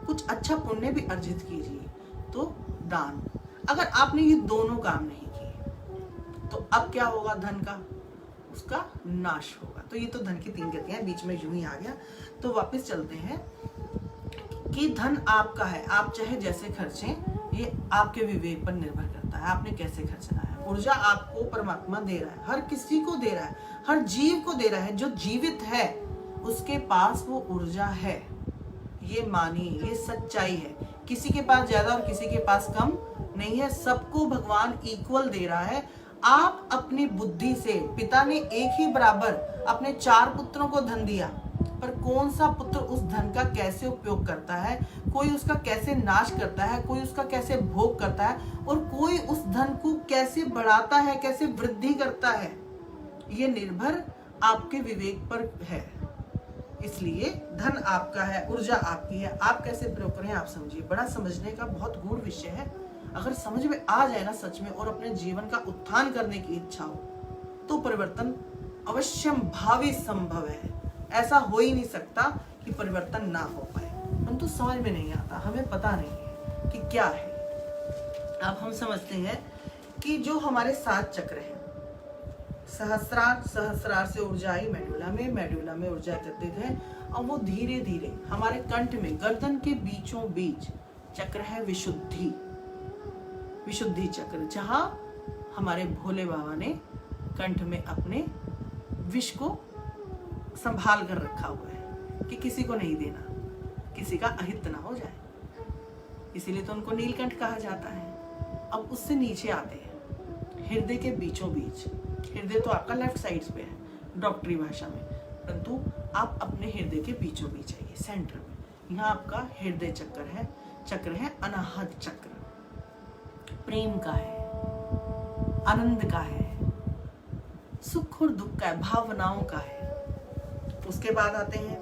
कुछ अच्छा पुण्य भी अर्जित कीजिए। तो दान, अगर आपने ये दोनों काम नहीं किए तो अब क्या होगा? धन का उसका नाश होगा। तो ये तो धन की 3 गतियां, बीच में यूं ही आ गया। तो वापस चलते हैं कि धन आपका है, आप चाहे जैसे खर्चें, ये आपके विवेक पर निर्भर करता है, आपने कैसे खर्चना है। ऊर्जा आपको परमात्मा दे रहा है, हर किसी को दे रहा है, हर जीव को दे रहा है। जो जीवित है उसके पास वो ऊर्जा है, ये मानिए, ये सच्चाई है। किसी के पास ज्यादा और किसी के पास कम नहीं है, सबको भगवान इक्वल दे रहा है। आप अपनी बुद्धि से, पिता ने एक ही बराबर अपने 4 पुत्रों को धन दिया, पर कौन सा पुत्र उस धन का कैसे उपयोग करता है, कोई उसका कैसे नाश करता है, कोई उसका कैसे भोग करता है, और कोई उस धन को कैसे बढ़ाता है, कैसे वृद्धि करता है, ये निर्भर आपके विवेक पर है। इसलिए धन आपका है, ऊर्जा आपकी है, आप कैसे प्रयोग करें आप समझिए। बड़ा समझने का बहुत गूढ़ विषय है। अगर समझ में आ जाए ना सच में, और अपने जीवन का उत्थान करने की इच्छा हो, तो परिवर्तन अवश्यम भावी संभव है। ऐसा हो ही नहीं सकता कि परिवर्तन ना हो पाए, परंतु समझ में नहीं आता, हमें पता नहीं है कि क्या है। अब हम समझते हैं कि जो हमारे 7 चक्र हैं, सहस्रार, सहस्रार से ऊर्जा आई मेडुला में ऊर्जा एकत्रित है। अब वो धीरे धीरे हमारे कंठ में, गर्दन के बीचों बीच चक्र है विशुद्धि, विशुद्धि चक्र, जहां हमारे भोले बाबा ने कंठ में अपने विष को संभाल कर रखा हुआ है कि किसी को नहीं देना, किसी का अहित ना हो जाए, इसीलिए तो उनको नीलकंठ कहा जाता है। अब उससे नीचे आते हैं हृदय के बीचों बीच। हृदय तो आपका लेफ्ट साइड पे है डॉक्टरी भाषा में, परंतु आप अपने हृदय के बीचों बीच आइए, सेंटर में। यहाँ आपका हृदय चक्र है अनाहत चक्र, प्रेम का है, आनंद का है, सुख और दुख का है, भावनाओं का है। उसके बाद आते हैं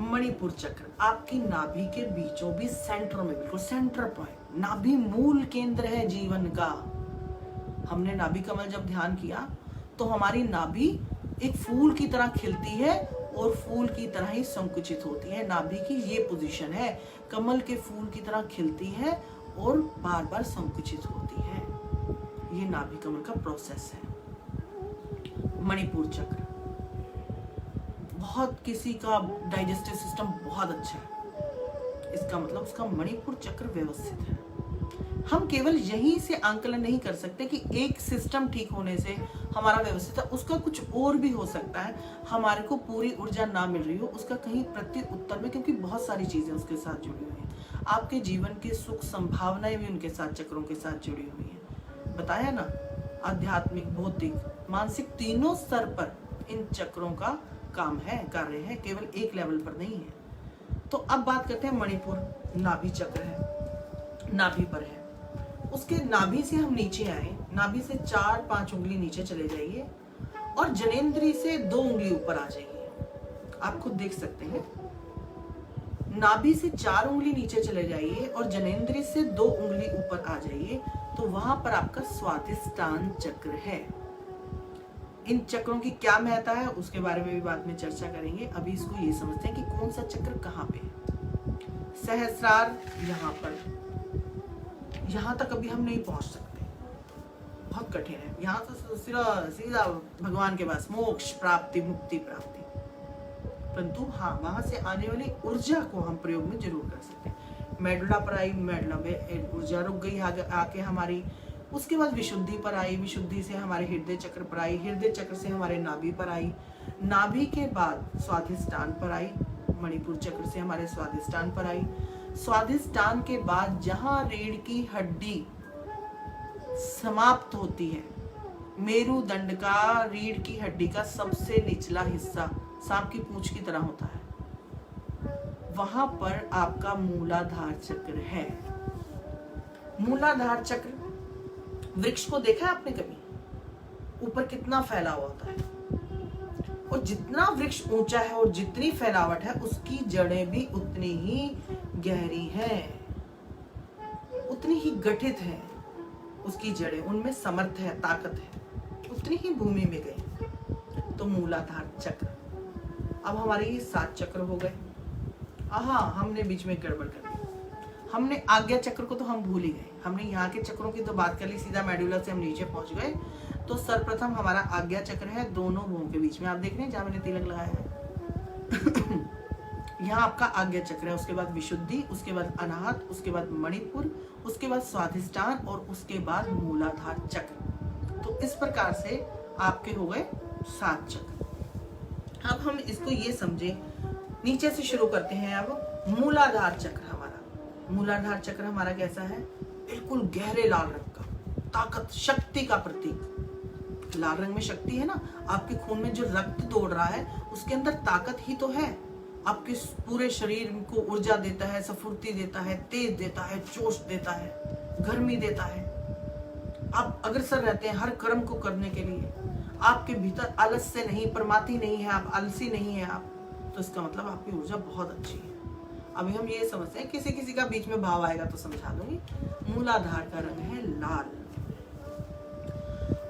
मणिपुर चक्र, आपकी नाभि के बीचों बीच सेंटर में, बिल्कुल सेंटर पॉइंट। नाभि मूल केंद्र है जीवन का। हमने नाभि कमल जब ध्यान किया तो हमारी नाभि एक फूल की तरह खिलती है और फूल की तरह ही संकुचित होती है। नाभि की ये पोजीशन है, कमल के फूल की तरह खिलती है और बार बार संकुचित होती है। ये नाभि कमल का प्रोसेस है। मणिपुर चक्र, बहुत किसी का डाइजेस्टिव सिस्टम बहुत अच्छा है, इसका मतलब उसका मणिपुर चक्र व्यवस्थित है। हम केवल यहीं से आंकलन नहीं कर सकते कि एक सिस्टम ठीक होने से हमारा व्यवस्थित है, उसका कुछ और भी हो सकता है। हमारे को पूरी ऊर्जा ना मिल रही हो, उसका कहीं प्रति उत्तर में, क्योंकि बहुत सारी चीजें उसके साथ जुड़ी हुई हैं। आपके जीवन की सुख संभावनाएं भी उनके साथ, चक्रों के साथ जुड़ी हुई हैं। बताया ना, आध्यात्मिक, भौतिक, मानसिक, तीनों स्तर पर इन चक्रों का काम है, कार्य है, केवल एक लेवल पर नहीं है। तो अब बात करते हैं मणिपुर, नाभि चक्र है, नाभि पर है। उसके नाभि से हम नीचे आए, नाभि से 4-5 उंगली नीचे चले जाइए और जनेंद्री से 2 उंगली ऊपर आ जाइए। आप खुद देख सकते हैं, नाभि से 4 उंगली नीचे चले जाइए और जनेंद्रिय से 2 उंगली ऊपर आ जाइए, तो वहां पर आपका स्वाधिष्ठान चक्र है। इन चक्रों की क्या महत्ता है उसके बारे में भी बाद में चर्चा करेंगे। अभी इसको ये समझते हैं कि कौन सा चक्र कहाँ पे है। सहस्रार यहाँ पर, यहाँ तक अभी हम नहीं पहुंच सकते, बहुत कठिन है। यहाँ तो सीधा भगवान के पास मोक्ष प्राप्ति, मुक्ति प्राप्ति। परंतु हाँ, वहां से आने वाली ऊर्जा को हम प्रयोग में जरूर कर सकते हैं। मेडुला पर आई, मेडुला में ऊर्जा रुक गई आके हमारी। उसके बाद विशुद्धि पर आई, विशुद्धि से हमारे हृदय चक्र पर आई, हृदय चक्र से हमारे नाभि पर आई, नाभि के बाद स्वाधिष्ठान पर आई, मणिपुर चक्र से हमारे स्वाधिष्ठान पर आई। स्वाधिष्ठान के बाद जहां रीढ़ की हड्डी समाप्त होती है, मेरुदंड का, रीढ़ की हड्डी का सबसे निचला हिस्सा सांप की पूंछ की तरह होता है, वहां पर आपका मूलाधार चक्र है। मूलाधार चक्र, वृक्ष को देखा है आपने कभी? ऊपर कितना फैला हुआ होता है, और जितना वृक्ष ऊंचा है और जितनी फैलावट है, उसकी जड़ें भी उतनी ही गहरी हैं, उतनी ही गठित है उसकी जड़ें, उनमें समर्थ है, ताकत है, उतनी ही भूमि में गई। तो मूलाधार चक्र। अब हमारे ये 7 चक्र हो गए। हाँ, हमने बीच में गड़बड़ कर दी। हमने आज्ञा चक्र को तो हम भूल ही गए। हमने यहाँ के चक्रों की तो बात कर ली, सीधा मेडुला से हम नीचे पहुंच गए। तो सर्वप्रथम हमारा आज्ञा चक्र है, दोनों भूमि के बीच में। आप देख रहे हैं जहाँ मैंने तिलक लगाया है यहाँ आपका आज्ञा चक्र है। उसके बाद विशुद्धि, उसके बाद अनाहत, उसके बाद मणिपुर, उसके बाद स्वाधिष्ठान और उसके बाद मूलाधार चक्र। तो इस प्रकार से आपके हो गए 7 चक्र। अब हम इसको ये समझे, नीचे से शुरू करते हैं। अब मूलाधार चक्र हमारा, मूलाधार चक्र हमारा कैसा है? बिल्कुल गहरे लाल रंग का, ताकत, शक्ति का प्रतीक। लाल रंग में शक्ति है ना, आपके खून में जो रक्त दौड़ रहा है उसके अंदर ताकत ही तो है। आपके पूरे शरीर को ऊर्जा देता है, स्फूर्ति देता है, तेज देता है, जोश देता है, गर्मी देता है। आप अग्रसर रहते हैं हर कर्म को करने के लिए। आपके भीतर आलस्य नहीं, प्रमादी नहीं है, आप आलसी नहीं है आप, तो इसका मतलब आपकी ऊर्जा बहुत अच्छी है। अभी हम ये समझते हैं, किसी किसी का बीच में भाव आएगा तो समझा दूंगी। मूलाधार का रंग है लाल,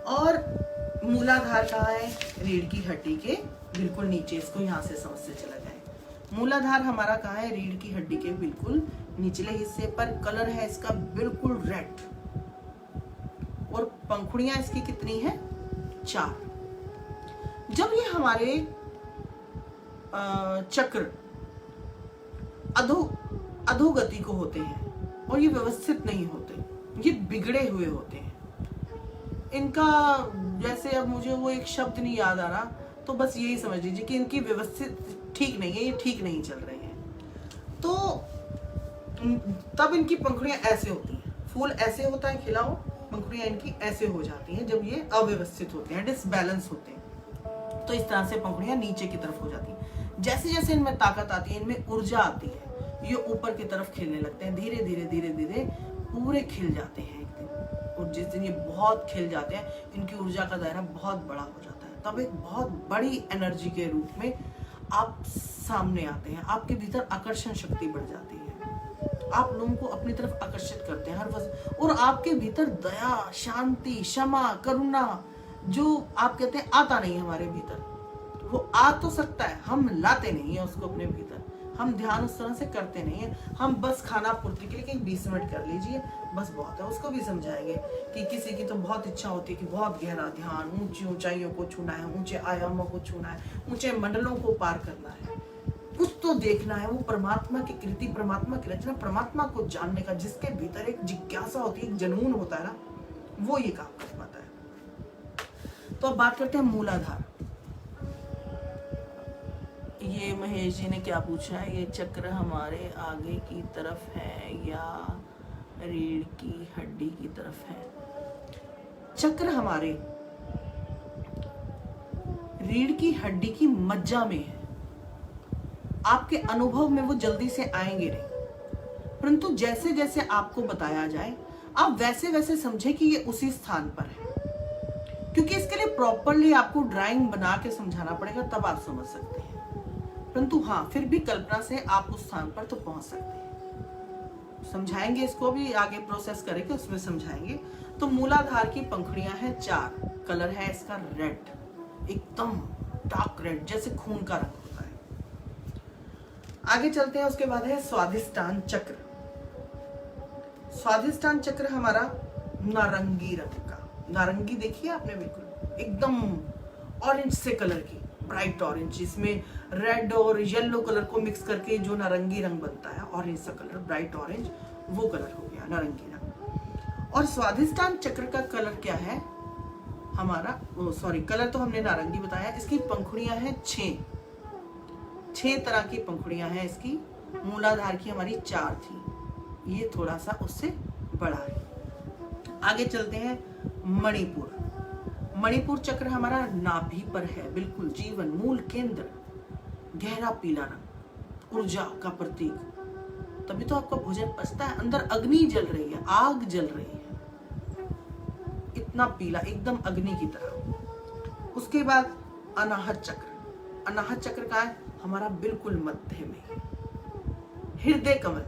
और मूलाधार कहाँ है? रीढ़ की हड्डी के बिल्कुल नीचे। इसको यहाँ से समझते चला जाए। मूलाधार हमारा कहाँ है? रीढ़ की हड्डी के बिल्कुल निचले हिस्से पर। कलर है इसका बिल्कुल रेड, और पंखुड़ियां इसकी कितनी है? 4। जब ये हमारे चक्र अधोगति को होते हैं और ये व्यवस्थित नहीं होते, ये बिगड़े हुए होते हैं। इनका जैसे, अब मुझे वो एक शब्द नहीं याद आ रहा, तो बस यही समझ लीजिए कि इनकी व्यवस्थित ठीक नहीं है, ये ठीक नहीं चल रहे हैं। तो तब इनकी पंखुड़ियां ऐसे होती हैं, फूल ऐसे होता है खिला हो, पंखुड़ियां इनकी ऐसे हो जाती हैं जब ये अव्यवस्थित होते हैं, डिसबैलेंस होते हैं। तो इस तरह से पंखुड़ियां नीचे की तरफ हो जाती हैं। जैसे जैसे इनमें ताकत आती है, इनमें ऊर्जा आती है, ये ऊपर की तरफ खिलने लगते हैं। धीरे धीरे धीरे धीरे पूरे खिल जाते हैं एक दिन, और जिस दिन ये बहुत खिल जाते हैं, इनकी ऊर्जा का दायरा बहुत बड़ा हो जाता है। तब एक बहुत बड़ी एनर्जी के रूप में आप सामने आते हैं। आपके भीतर आकर्षण शक्ति बढ़ जाती है, आप लोगों को अपनी तरफ आकर्षित करते हैं हर वक्त। और आपके भीतर दया, शांति, क्षमा, करुणा, जो आप कहते हैं आता नहीं हमारे भीतर, वो आ तो सकता है, हम लाते नहीं है उसको अपने भीतर। हम ध्यान उस तरह से करते नहीं है। हम बस खाना पूर्ति के लिए 20 मिनट कर लीजिए, बस बहुत है। उसको भी समझाएंगे कि किसी की तो बहुत इच्छा होती है कि बहुत गहरा ध्यान, ऊंची ऊंचाइयों को छूना है, ऊंचे आयामों को छूना है, ऊंचे मंडलों को पार करना है, कुछ तो देखना है। वो परमात्मा की कृति, परमात्मा की रचना, परमात्मा को जानने का जिसके भीतर एक जिज्ञासा होती है, एक जनून होता है ना, वो ये काम कर पाता है। तो अब बात करते हैं मूलाधार। ये महेश जी ने क्या पूछा है? ये चक्र हमारे आगे की तरफ है या रीढ़ की हड्डी की तरफ है? चक्र हमारे रीढ़ की हड्डी की मज्जा में है। आपके अनुभव में वो जल्दी से आएंगे नहीं, परंतु जैसे जैसे आपको बताया जाए, आप वैसे वैसे समझे कि ये उसी स्थान पर है। क्योंकि इसके लिए प्रॉपरली आपको ड्राइंग बना के समझाना पड़ेगा, तब आप समझ सकते हैं। परंतु हाँ, फिर भी कल्पना से आप उस स्थान पर तो पहुंच सकते हैं। समझाएंगे इसको भी, आगे प्रोसेस करेंगे उसमें समझाएंगे। तो मूलाधार की पंखुड़ियां हैं 4, कलर है इसका रेड, एकदम डार्क रेड, जैसे खून का रंग होता है। आगे चलते हैं, उसके बाद है स्वाधिष्ठान चक्र। स्वाधिष्ठान चक्र हमारा नारंगी रंग का, नारंगी देखिए आपने, बिल्कुल एकदम ऑरेंज से कलर की, ब्राइट ऑरेंज, इसमें रेड और येलो कलर को मिक्स करके जो नारंगी रंग बनता है, ऑरेंज सा कलर, ब्राइट ऑरेंज, वो कलर हो गया नारंगी रंग। और स्वाधिष्ठान चक्र का कलर क्या है हमारा, कलर तो हमने नारंगी बताया। इसकी पंखुड़ियां हैं 6 तरह की पंखुड़ियां हैं इसकी। मूलाधार की हमारी 4 थी, ये थोड़ा सा उससे बड़ा है। आगे चलते हैं, मणिपुर। मणिपुर चक्र हमारा नाभि पर है, बिल्कुल जीवन मूल केंद्र, गहरा पीला रंग, ऊर्जा का प्रतीक। तभी तो आपका भोजन पचता है, अंदर अग्नि जल रही है, आग जल रही है, इतना पीला, एकदम अग्नि की तरह। उसके बाद अनाहत चक्र। अनाहत चक्र का है हमारा बिल्कुल मध्य में, हृदय कमल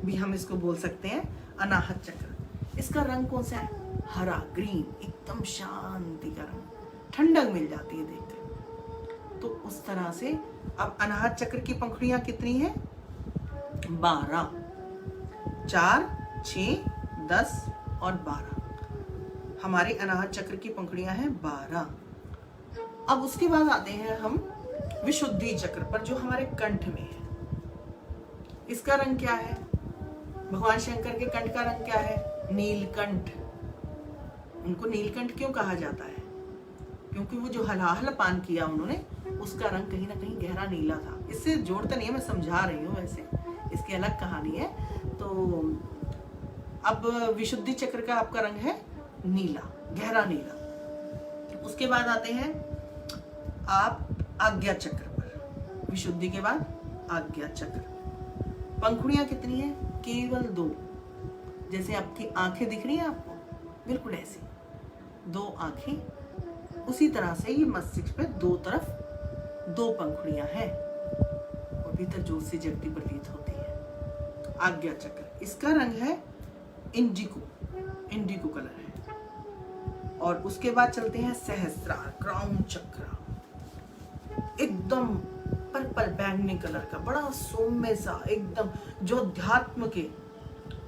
भी हम इसको बोल सकते हैं, अनाहत चक्र। इसका रंग कौन सा है, हरा, ग्रीन, एकदम शांति का रंग, ठंडक मिल जाती है देखकर। तो उस तरह से अब अनाहत चक्र की पंखुड़ियां कितनी है, 12, 4, 6, 10 और 12। हमारे अनाहत चक्र की पंखुड़ियां हैं 12। अब उसके बाद आते हैं हम विशुद्धि चक्र पर, जो हमारे कंठ में है। इसका रंग क्या है, भगवान शंकर के कंठ का रंग क्या है, नीलकंठ। उनको नीलकंठ क्यों कहा जाता है, क्योंकि वो जो हलाहल पान किया उन्होंने, उसका रंग कहीं ना कहीं गहरा नीला था। इससे जोड़ता नहीं है, मैं समझा रही हूँ, वैसे इसकी अलग कहानी है। तो अब विशुद्धि चक्र का आपका रंग है नीला, गहरा नीला। उसके बाद आते हैं आप आज्ञा चक्र पर, विशुद्धि के बाद आज्ञा चक्र। पंखुड़ियां कितनी है, केवल 2। जैसे आपकी आंखें दिख रही है आपको, बिल्कुल ऐसी 2 आंखें, उसी तरह से ये मस्तिष्क पे 2 तरफ 2 पंखुड़ियां हैं और भीतर जोत से जगती प्रतीत होती है। आज्ञा चक्र, इसका रंग है इंडिगो, इंडिगो कलर है। और उसके बाद चलते हैं सहस्त्रार, क्राउन चक्र, एकदम पर्पल बैंगनी कलर का, बड़ा सौम्य सा, एकदम जो अध्यात्म के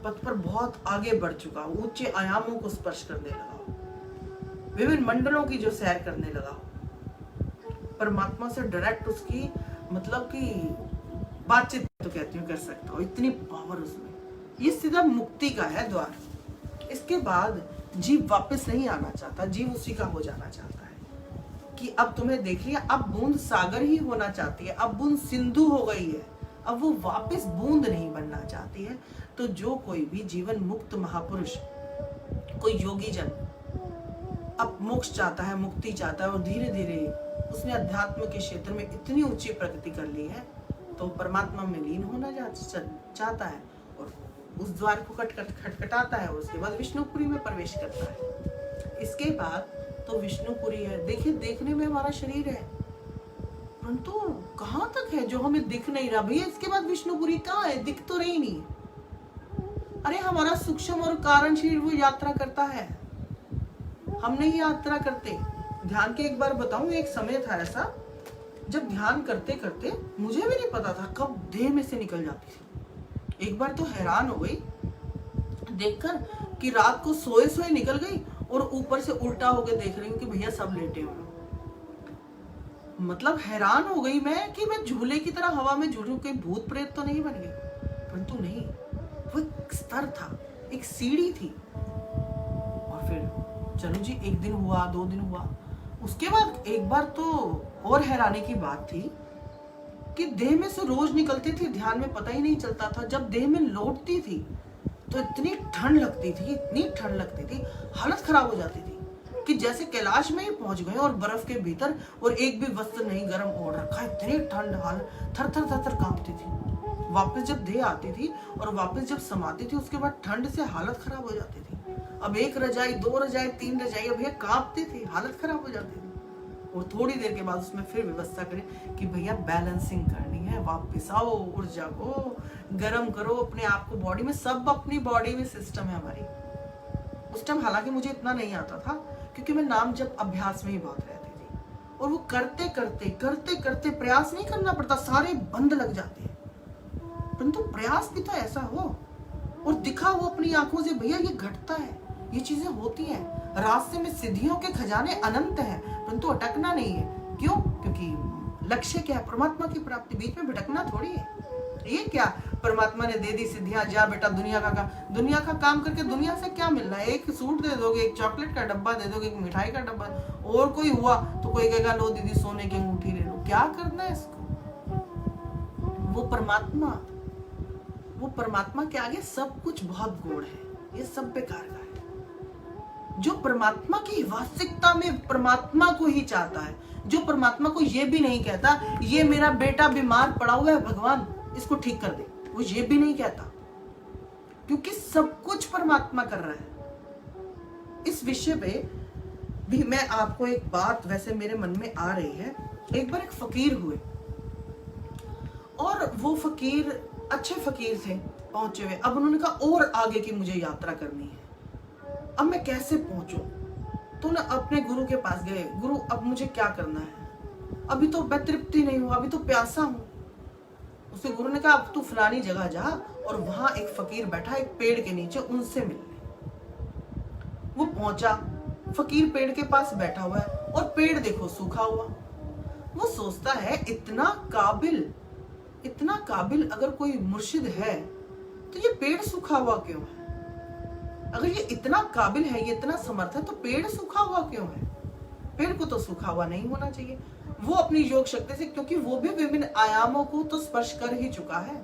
पथ पर बहुत आगे बढ़ चुका हो, ऊंचे आयामों को स्पर्श करने लगा हो, विभिन्न मंडलों की जो सैर करने लगा हो, परमात्मा से डायरेक्ट उसकी मतलब कि बातचीत तो कहती हूँ कर सकता हो, इतनी पावर उसमें। ये सीधा मुक्ति का है द्वार। इसके बाद जीव वापस नहीं आना चाहता, जीव उसी का हो जाना चाहता है कि अब तुम्हें देख लिया, अब बूंद सागर ही होना चाहती है, अब बूंद सिंधु हो गई है, अब वो वापस बूंद नहीं बनना चाहती है। तो जो कोई भी जीवन मुक्त महापुरुष, कोई योगी जन अब मोक्ष चाहता है, मुक्ति चाहता है, और धीरे धीरे उसने अध्यात्म के क्षेत्र में इतनी ऊंची प्रगति कर ली है, तो परमात्मा में लीन होना चाहता है और उस द्वार को खटखटाता है, और उसके बाद विष्णुपुरी में प्रवेश करता है। इसके बाद तो विष्णुपुरी है, देखिए देखने में हमारा शरीर है, परंतु कहाँ तक है जो हमें दिख नहीं रहा। भैया इसके बाद विष्णुपुरी कहाँ है, दिख तो रही नहीं। अरे हमारा सूक्ष्म और कारण शरीर वो यात्रा करता है, हम नहीं यात्रा करते। ध्यान के एक बार बताऊं, एक समय था ऐसा जब ध्यान करते करते मुझे भी नहीं पता था कब देह में से निकल जाती थी। एक बार तो हैरान हो गई देखकर कि रात को सोए सोए निकल गई और ऊपर से उल्टा होकर देख रही हूँ कि भैया सब लेटे हुए। मतलब हैरान हो गई मैं कि मैं झूले की तरह हवा में झूलूं, कोई भूत प्रेत तो नहीं बन गई, परंतु नहीं, वो एक स्तर था, एक सीढ़ी थी। और फिर चलो जी, 1 दिन हुआ, 2 दिन हुआ, उसके बाद एक बार तो और हैरानी की बात थी कि देह में से रोज निकलती थी, ध्यान में पता ही नहीं चलता था। जब देह में लौटती थी तो इतनी ठंड लगती थी, इतनी ठंड लगती थी, हालत खराब हो जाती थी कि जैसे कैलाश में ही पहुंच गए और बर्फ के भीतर, और एक भी वस्त्र नहीं गर्म ओढ़ रखा, इतनी ठंड, हालत थर थर थर थर कांपती थी। वापस जब देह आती थी और वापस जब समाती थी, उसके बाद ठंड से हालत खराब हो जाती थी। अब 1 रजाई, 2 रजाई, 3 रजाई, अब ये कांपती थी, हालत खराब हो जाती थी। और थोड़ी देर के बाद उसमें फिर व्यवस्था करें कि भैया बैलेंसिंग करनी है, वापस आओ, ऊर्जा को गर्म करो, अपने आप को बॉडी में, सब अपनी बॉडी में सिस्टम है हमारी। उस टाइम हालांकि मुझे इतना नहीं आता था क्योंकि मैं नाम जप अभ्यास में ही बहुत रहती थी, और वो करते करते करते करते प्रयास नहीं करना पड़ता, सारे बंद लग जाते हैं, परंतु प्रयास भी तो ऐसा हो और दिखा हो अपनी आंखों से भैया ये घटता है, ये चीजें होती हैं, रास्ते में सिद्धियों के खजाने अनंत हैं, परंतु अटकना नहीं है। क्यों? क्योंकि लक्ष्य क्या है? परमात्मा की प्राप्ति, बीच में भटकना थोड़ी है। ये क्या परमात्मा ने दे दी सिद्धियां, जा बेटा दुनिया का काम करके दुनिया से क्या मिलना है? एक सूट दे दोगे, एक चॉकलेट का डब्बा दे दोगे, एक मिठाई का डब्बा, और कोई हुआ तो कोई कहेगा लो दीदी सोने की अंगूठी ले लो। क्या करना है इसको? वो परमात्मा के आगे सब कुछ बहुत गोड़ है, ये सब बेकार का है। जो परमात्मा की वास्तविकता में परमात्मा को ही चाहता है, जो परमात्मा को ये भी नहीं कहता ये मेरा बेटा बीमार पड़ा हुआ है भगवान इसको ठीक कर दे, वो ये भी नहीं कहता, क्योंकि सब कुछ परमात्मा कर रहा है। इस विषय पे भी मैं आपको एक बात वैसे मेरे मन में आ रही है। एक बार एक फकीर हुए और वो फकीर अच्छे फकीर थे, पहुंचे हुए। अब उन्होंने कहा और आगे की मुझे यात्रा करनी है, अब मैं कैसे पहुंचूं? तो ना अपने गुरु के पास गए, गुरु अब मुझे क्या करना है? अभी तो मैं तृप्ति नहीं हुआ, अभी तो प्यासा हूं। उसके गुरु ने कहा अब तू फलानी जगह जा और वहां एक फकीर बैठा एक पेड़ के नीचे, उनसे मिल ले। वो पहुंचा, फकीर पेड़ के पास बैठा हुआ है और पेड़ देखो सूखा हुआ। वो सोचता है इतना काबिल अगर कोई मुर्शिद है तो ये पेड़ सूखा हुआ क्यों है? अगर ये इतना काबिल है, ये इतना समर्थ है, तो पेड़ सूखा हुआ क्यों है? पेड़ को तो सूखा हुआ नहीं होना चाहिए। वो अपनी योग शक्ति से, क्योंकि वो भी विभिन्न आयामों को तो स्पर्श कर ही चुका है।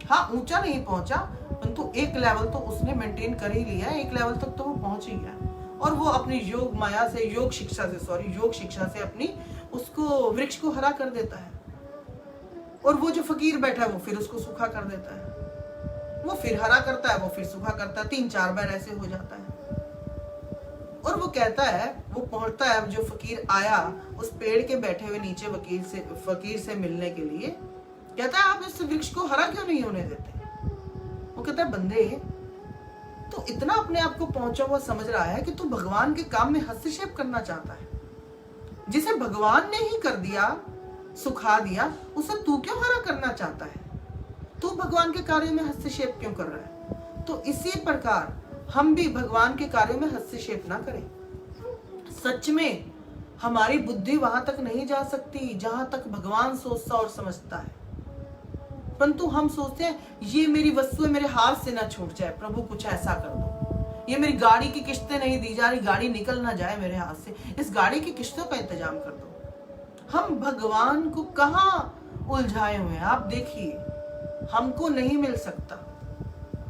हाँ, ऊंचा नहीं पहुंचा, परंतु एक लेवल तो उसने मेंटेन कर ही लिया है, एक लेवल तक तो वो पहुंच ही गया। और वो अपनी योग शिक्षा से अपनी उसको वृक्ष को हरा कर देता है। और वो जो फकीर बैठा है वो फिर उसको सूखा कर देता है, वो फिर हरा करता है, वो फिर सूखा करता है, 3-4 बार ऐसे हो जाता है। और वो कहता है, वो पहुंचता है, जो फकीर आया उस पेड़ के बैठे हुए नीचे फकीर से मिलने के लिए, कहता है आप इस वृक्ष को हरा क्यों नहीं होने देते? वो कहता है बंदे तो इतना अपने आप को पहुंचा हुआ समझ रहा है कि तू भगवान के काम में हस्तक्षेप करना चाहता है, जिसे भगवान ने ही कर दिया, सुखा दिया, उसे तू क्यों हरा करना चाहता है? तू भगवान के कार्य में हस्तक्षेप क्यों कर रहा है? तो इसी प्रकार हम भी भगवान के कार्यों में हस्तक्षेप ना करें। सच में हमारी बुद्धि वहां तक नहीं जा सकती जहां तक भगवान सोचता और समझता है, परंतु हम सोचते हैं ये मेरी वस्तु है, मेरे हाथ से ना छूट जाए, प्रभु कुछ ऐसा कर दो। ये मेरी गाड़ी की किस्तें नहीं दी जा रही, गाड़ी निकल ना जाए मेरे हाथ से, इस गाड़ी की किस्तों का इंतजाम कर दो। हम भगवान को कहाँ उलझाए हुए हैं? आप देखिए, हमको नहीं मिल सकता।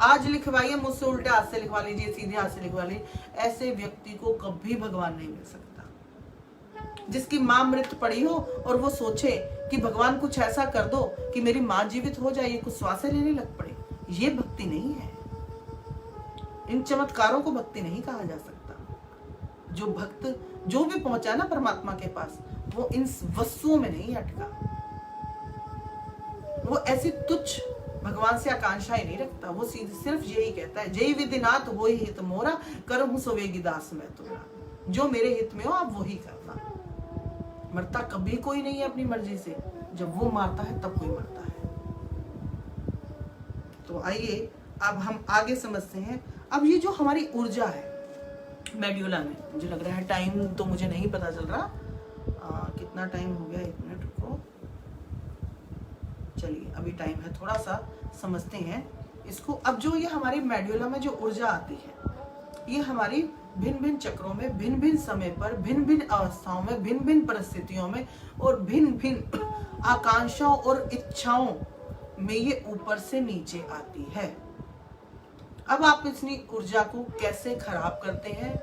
आज लिखवाइए मुझसे, उल्टे हाथ से लिखवा लीजिए, सीधे हाथ से लिखवा लीजिए, ऐसे व्यक्ति को कभी भगवान नहीं मिल सकता। जिसकी माँ मृत पड़ी हो और वो सोचे कि भगवान कुछ ऐसा कर दो कि मेरी माँ जीवित हो जाए, ये कुछ श्वासें लेने लग पड़े, ये भक्ति नहीं है। इन चमत्कारों को भक्ति नहीं कहा जा सकता। जो भक्त जो भी पहुंचा ना परमात्मा के पास, वो इन वस्तुओं में नहीं अटका, वो ऐसी तुच्छ भगवान से आकांक्षा ही नहीं रखता। वो सिर्फ यही कहता है, जय विधिनाथ वो ही हित मोरा, करहूं सवेगी दास मैं तोरा। जो मेरे हित में हो आप वही करना। मरता कभी कोई नहीं है अपनी मर्जी से, जब वो मारता है तब कोई मरता है। तो आइए अब हम आगे समझते हैं। अब ये जो हमारी ऊर्जा है मेड्यूला में, मुझे लग रहा है टाइम तो मुझे नहीं पता चल रहा, कितना टाइम हो गया, 1 मिनट रुको। चलिए अभी टाइम है, थोड़ा सा समझते हैं इसको। अब जो ये हमारी मेड्यूला में जो ऊर्जा आती है, ये हमारी भिन्न भिन्न चक्रों में, भिन्न भिन्न समय पर, भिन्न भिन्न अवस्थाओं में, भिन्न भिन्न परिस्थितियों में और भिन्न भिन्न आकांक्षाओं और इच्छाओं में ये ऊपर से नीचे आती है। अब आप इतनी ऊर्जा को कैसे खराब करते हैं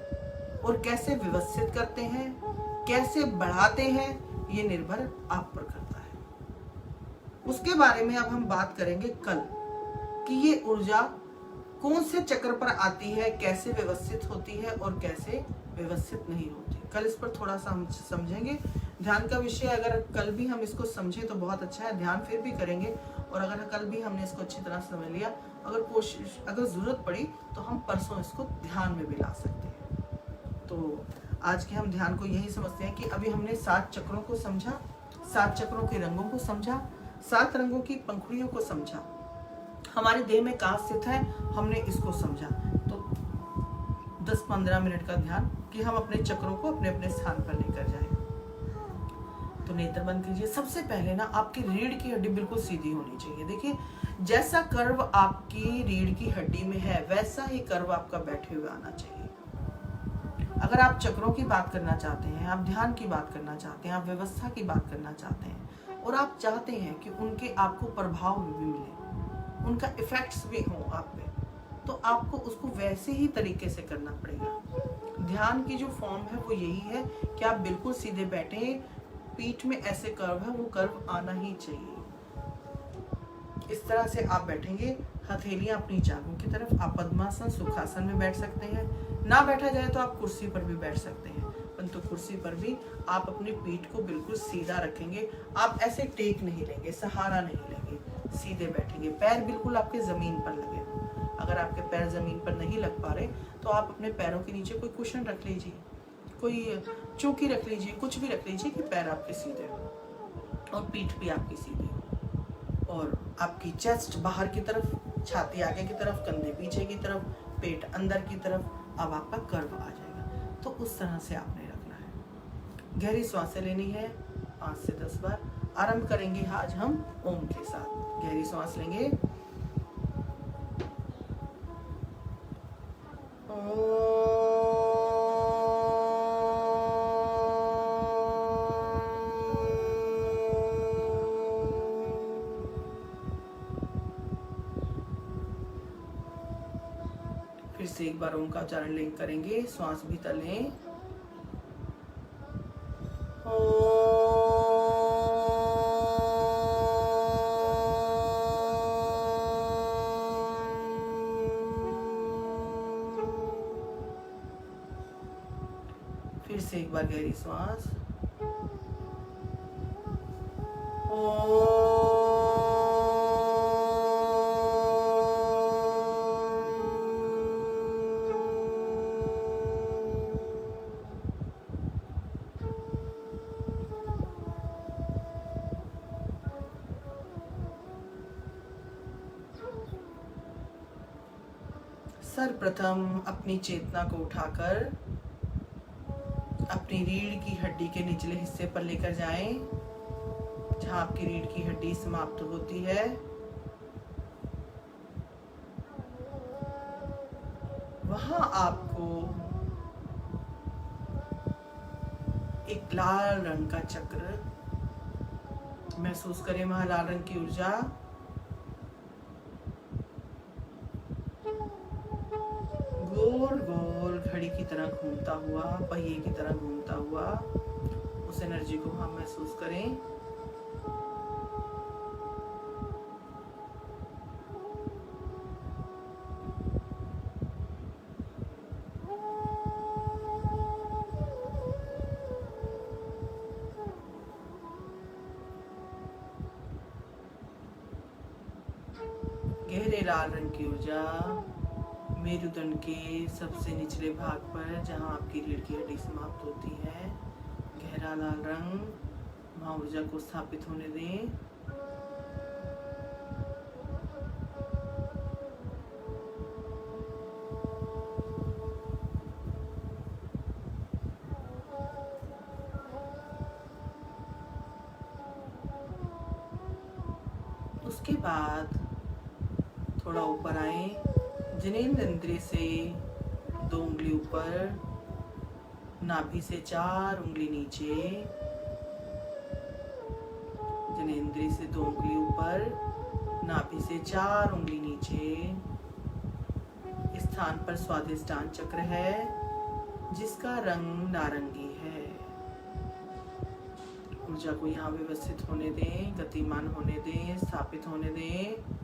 और कैसे व्यवस्थित करते हैं, कैसे बढ़ाते हैं, ये निर्भर आप पर करता है। उसके बारे में अब हम बात करेंगे कल, कि ये ऊर्जा कौन से चक्र पर आती है, कैसे व्यवस्थित होती है और कैसे व्यवस्थित नहीं होती। कल इस पर थोड़ा सा हम समझेंगे। ध्यान का विषय अगर कल भी हम इसको समझे तो बहुत अच्छा है, ध्यान फिर भी करेंगे। और अगर कल भी हमने इसको अच्छी तरह से समझ लिया, अगर जरूरत पड़ी तो हम परसों इसको ध्यान में भी ला सकते हैं। तो आज के हम ध्यान को यही समझते हैं कि अभी हमने 7 चक्रों को समझा, 7 चक्रों के रंगों को समझा, 7 रंगों की पंखुड़ियों को समझा, हमारे देह में कहाँ स्थित है हमने इसको समझा। तो 10-15 मिनट का ध्यान कि हम अपने चक्रों को अपने अपने स्थान पर लेकर जाएं। तो नेत्र बंद कीजिए। सबसे पहले ना आपकी रीढ़ की हड्डी बिल्कुल सीधी होनी चाहिए। देखिए, जैसा कर्व आपकी रीढ़ की हड्डी में है वैसा ही कर्व आपका बैठे हुए आना चाहिए। अगर आप चक्रों की बात करना चाहते हैं, आप ध्यान की बात करना चाहते हैं, आप व्यवस्था की बात करना चाहते हैं और आप चाहते हैं कि उनके आपको प्रभाव भी मिले, उनका इफेक्ट्स भी हो आप पे, तो आपको उसको वैसे ही तरीके से करना पड़ेगा। ध्यान की जो फॉर्म है वो यही है कि आप बिल्कुल सीधे बैठे, पीठ में ऐसे कर्व है वो कर्व आना ही चाहिए। इस तरह से आप बैठेंगे, हथेलियां अपनी जांघों की तरफ। आप पद्मासन सुखासन में बैठ सकते हैं, ना बैठा जाए तो आप कुर्सी पर भी बैठ सकते हैं, परंतु कुर्सी पर भी आप अपनी पीठ को बिल्कुल सीधा रखेंगे। आप ऐसे टेक नहीं लेंगे, सहारा नहीं लेंगे, सीधे बैठेंगे। पैर बिल्कुल आपके जमीन पर लगे। अगर आपके पैर जमीन पर नहीं लग पा रहे तो आप अपने पैरों के नीचे कोई कुशन रख लीजिए, कोई चौकी रख लीजिए, कुछ भी रख लीजिए कि पैर आपके सीधे हो और पीठ भी आपकी सीधी हो। और आपकी चेस्ट बाहर की तरफ, छाती आगे की तरफ, कंधे पीछे की तरफ, पेट अंदर की तरफ। अब आपका कर्व आ जाएगा। तो उस तरह से आपने रखना है। गहरी सांसें लेनी है 5 से 10 बार। आरंभ करेंगे आज हम ओम के साथ। गहरी सांस लेंगे। फिर से एक बार ओम का उच्चारण लिंक करेंगे। श्वास भीतर लें। फिर से एक बार गहरी श्वास। सर्वप्रथम अपनी चेतना को उठाकर अपनी रीढ़ की हड्डी के निचले हिस्से पर लेकर जाएं, जहां आपकी रीढ़ की हड्डी समाप्त होती है। वहां आपको एक लाल रंग का चक्र महसूस करें। वहां लाल रंग की ऊर्जा गोल गोल घड़ी की तरह घूमता हुआ, पहिए की तरह घूमता हुआ, उस एनर्जी को हम महसूस करें। गहरे लाल रंग की ऊर्जा मेरुदंड के सबसे निचले भाग पर, जहां आपकी रीढ़ की हड्डी समाप्त होती है, गहरा लाल रंग, वहां ऊर्जा को स्थापित होने दें। उसके बाद थोड़ा ऊपर आए, जनेन्द्र इंद्रिय से 2 उंगली ऊपर, नाभि से 4 उंगली नीचे, जनेन्द्रिय से 2 उंगली ऊपर, नाभि से 4 उंगली नीचे। इस स्थान पर स्वादिष्टान चक्र है जिसका रंग नारंगी है। ऊर्जा को यहाँ व्यवस्थित होने दें, गतिमान होने दें, स्थापित होने दें।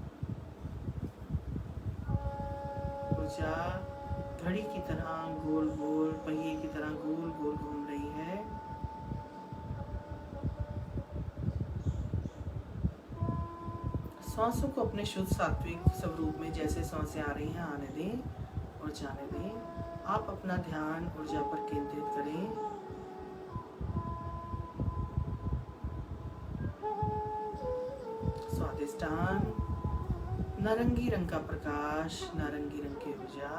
ऊर्जा घड़ी की तरह गोल गोल, पहिए की तरह गोल गोल घूम रही है। श्वासों को अपने शुद्ध सात्विक स्वरूप में जैसे सांसें आ रही हैं आने दें और जाने दें। आप अपना ध्यान ऊर्जा पर केंद्रित करें। स्वादिष्टान, नारंगी रंग का प्रकाश, नारंगी रंग की ऊर्जा।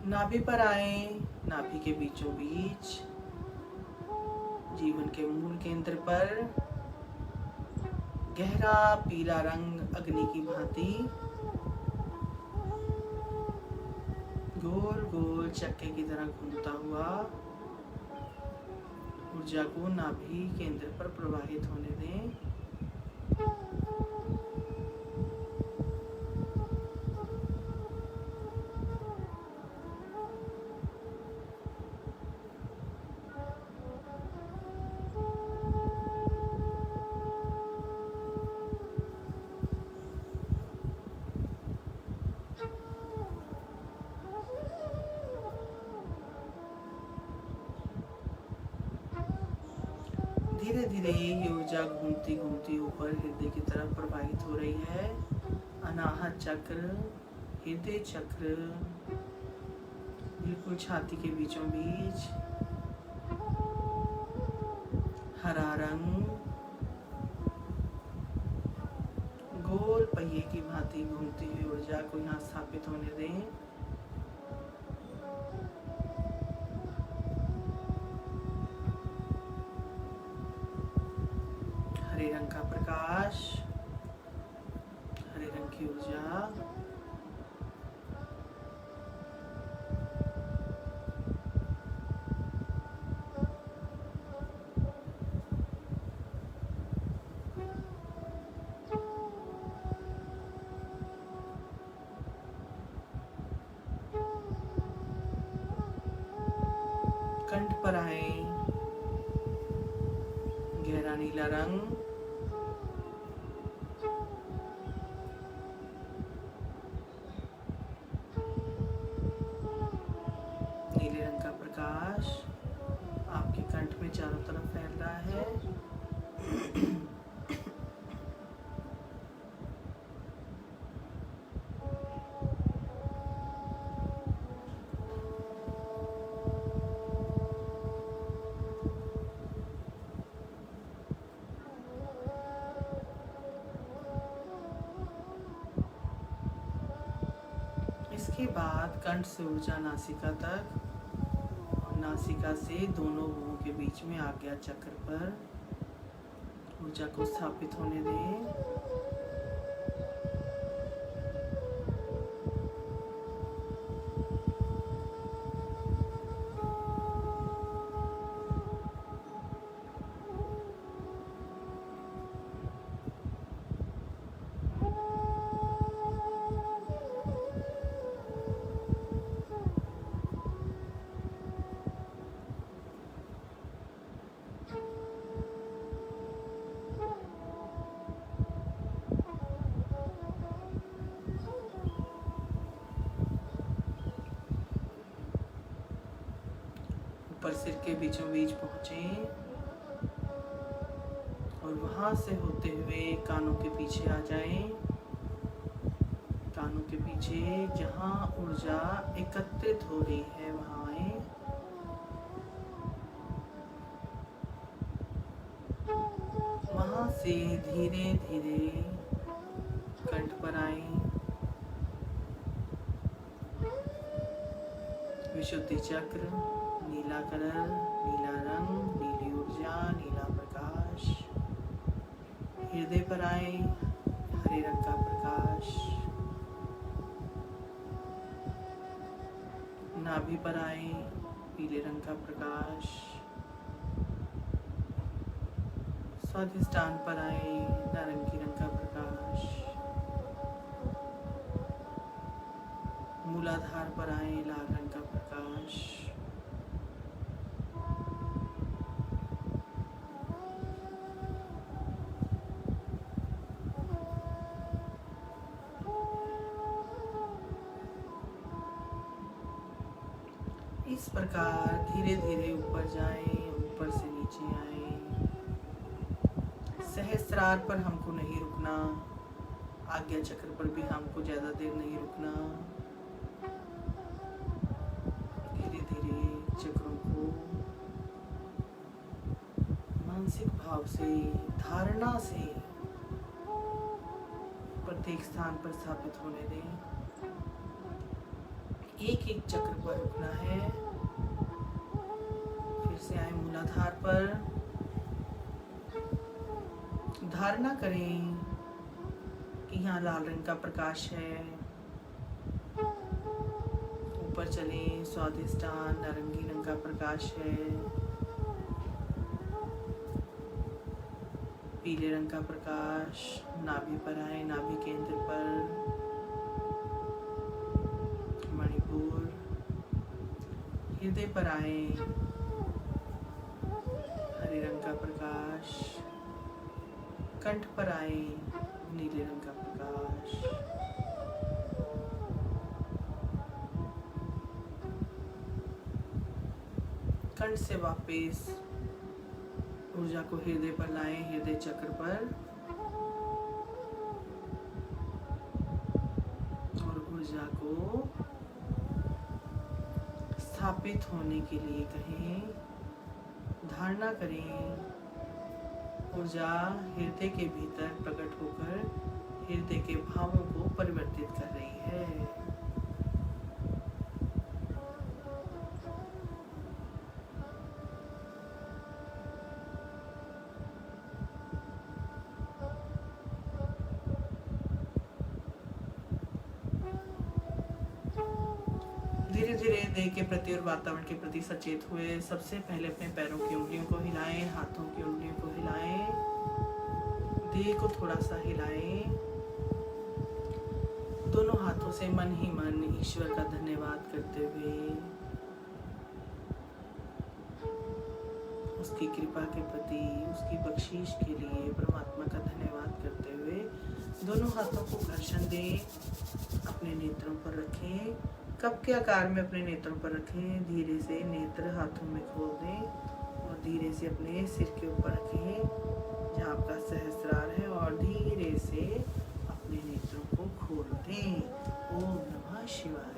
नाभि पर आए, नाभि के बीचों बीच, जीवन के मूल केंद्र पर गहरा पीला रंग अग्नि की भांति गोल गोल चक्के की तरह घूमता हुआ ऊर्जा को नाभि केंद्र पर प्रवाहित होने दें। धीरे धीरे ये ऊर्जा घूमती घूमती ऊपर हृदय की तरफ प्रवाहित हो रही है। अनाहत चक्र, हृदय चक्र, बिल्कुल छाती के बीचों बीच। हरा रंग गोल पहिए की भांति घूमती हुई ऊर्जा को यहाँ स्थापित होने दें। हरे रंग का प्रकाश, हरे रंग की ऊर्जा। कंठ पर आए, गहरा नीला रंग, नीले रंग का प्रकाश आपके कंठ में चारों तरफ फैल रहा है। इसके बाद कंठ से ऊर्जा नासिका तक और नासिका से दोनों भुवों के बीच में आज्ञा चक्र पर ऊर्जा को स्थापित होने दें। ऊपर सिर के बीचों बीच पहुंचे और वहां से होते हुए कानों के पीछे आ जाएं। कानों के पीछे जहां ऊर्जा एकत्रित हो रही है वहां आए। वहां से धीरे धीरे कंठ पर आए। विशुद्धि चक्र, नीला कलर, नीला रंग, नीली ऊर्जा, नीला प्रकाश। हृदय पर आए, हरे रंग का प्रकाश। नाभि पर आए, पीले रंग का प्रकाश। स्वादिष्टान पर आए, नारंगी रंग का प्रकाश। मूलाधार पर आए, लाल रंग का प्रकाश। प्रकार धीरे धीरे ऊपर जाएं, ऊपर से नीचे आएं। सहस्रार पर हमको नहीं रुकना, आज्ञा चक्र पर भी हमको ज्यादा देर नहीं रुकना। धीरे धीरे चक्रों को मानसिक भाव से, धारणा से प्रत्येक स्थान पर स्थापित होने दें। एक एक चक्र पर रुकना है। फिर से आए मूलाधार पर। धारणा करें कि यहाँ लाल रंग का प्रकाश है। ऊपर चलें, स्वादिष्टान नारंगी रंग का प्रकाश है। पीले रंग का प्रकाश नाभि पर आए, नाभि केंद्र पर। मणिपुर, हृदय पर आए, हरे रंग का प्रकाश। कंठ पर आए, नीले रंग का प्रकाश। कंठ से वापस ऊर्जा को हृदय पर लाएं, हृदय चक्र पर, और ऊर्जा को स्थापित होने के लिए कहें। धारणा करें, ऊर्जा हृदय के भीतर प्रकट होकर हृदय के भावों को परिवर्तित कर रही है। धीरे धीरे देह के प्रति और वातावरण के प्रति सचेत हुए। सबसे पहले अपने पैरों की उंगलियों को हिलाएं, हाथों की उंगलियों को हिलाएं, देह को थोड़ा सा हिलाएं। दोनों हाथों से मन ही मन ईश्वर का धन्यवाद करते हुए, उसकी कृपा के प्रति, उसकी बख्शीश के लिए परमात्मा का धन्यवाद करते हुए दोनों हाथों को घर्षण दें। अपने नेत्रों पर रखें, कप के आकार में अपने नेत्रों पर रखें। धीरे से नेत्र हाथों में खोल दें और धीरे से अपने सिर के ऊपर रखें जहाँ आपका सहस्रार है, और धीरे से अपने नेत्रों को खोल दें। ओम नमः शिवाय।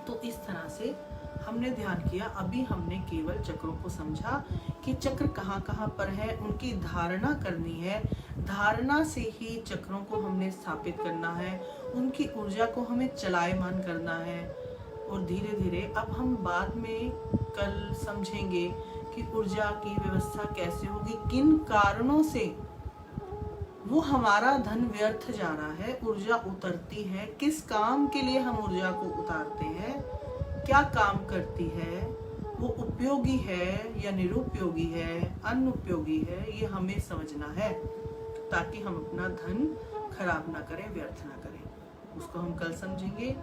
तो इस तरह से हमने ध्यान किया। अभी हमने केवल चक्रों को समझा कि चक्र कहाँ कहाँ पर है, उनकी धारणा करनी है। धारणा से ही चक्रों को हमने स्थापित करना है, उनकी ऊर्जा को हमें चलायमान करना है। और धीरे धीरे अब हम बाद में कल समझेंगे कि ऊर्जा की व्यवस्था कैसे होगी, किन कारणों से वो हमारा धन व्यर्थ जा रहा है, ऊर्जा उतरती है, किस काम के लिए हम ऊर्जा को उतारते हैं, क्या काम करती है, वो उपयोगी है या निरुपयोगी है, अनुपयोगी है, ये हमें समझना है ताकि हम अपना धन खराब ना करें, व्यर्थ ना करें। उसको हम कल समझेंगे।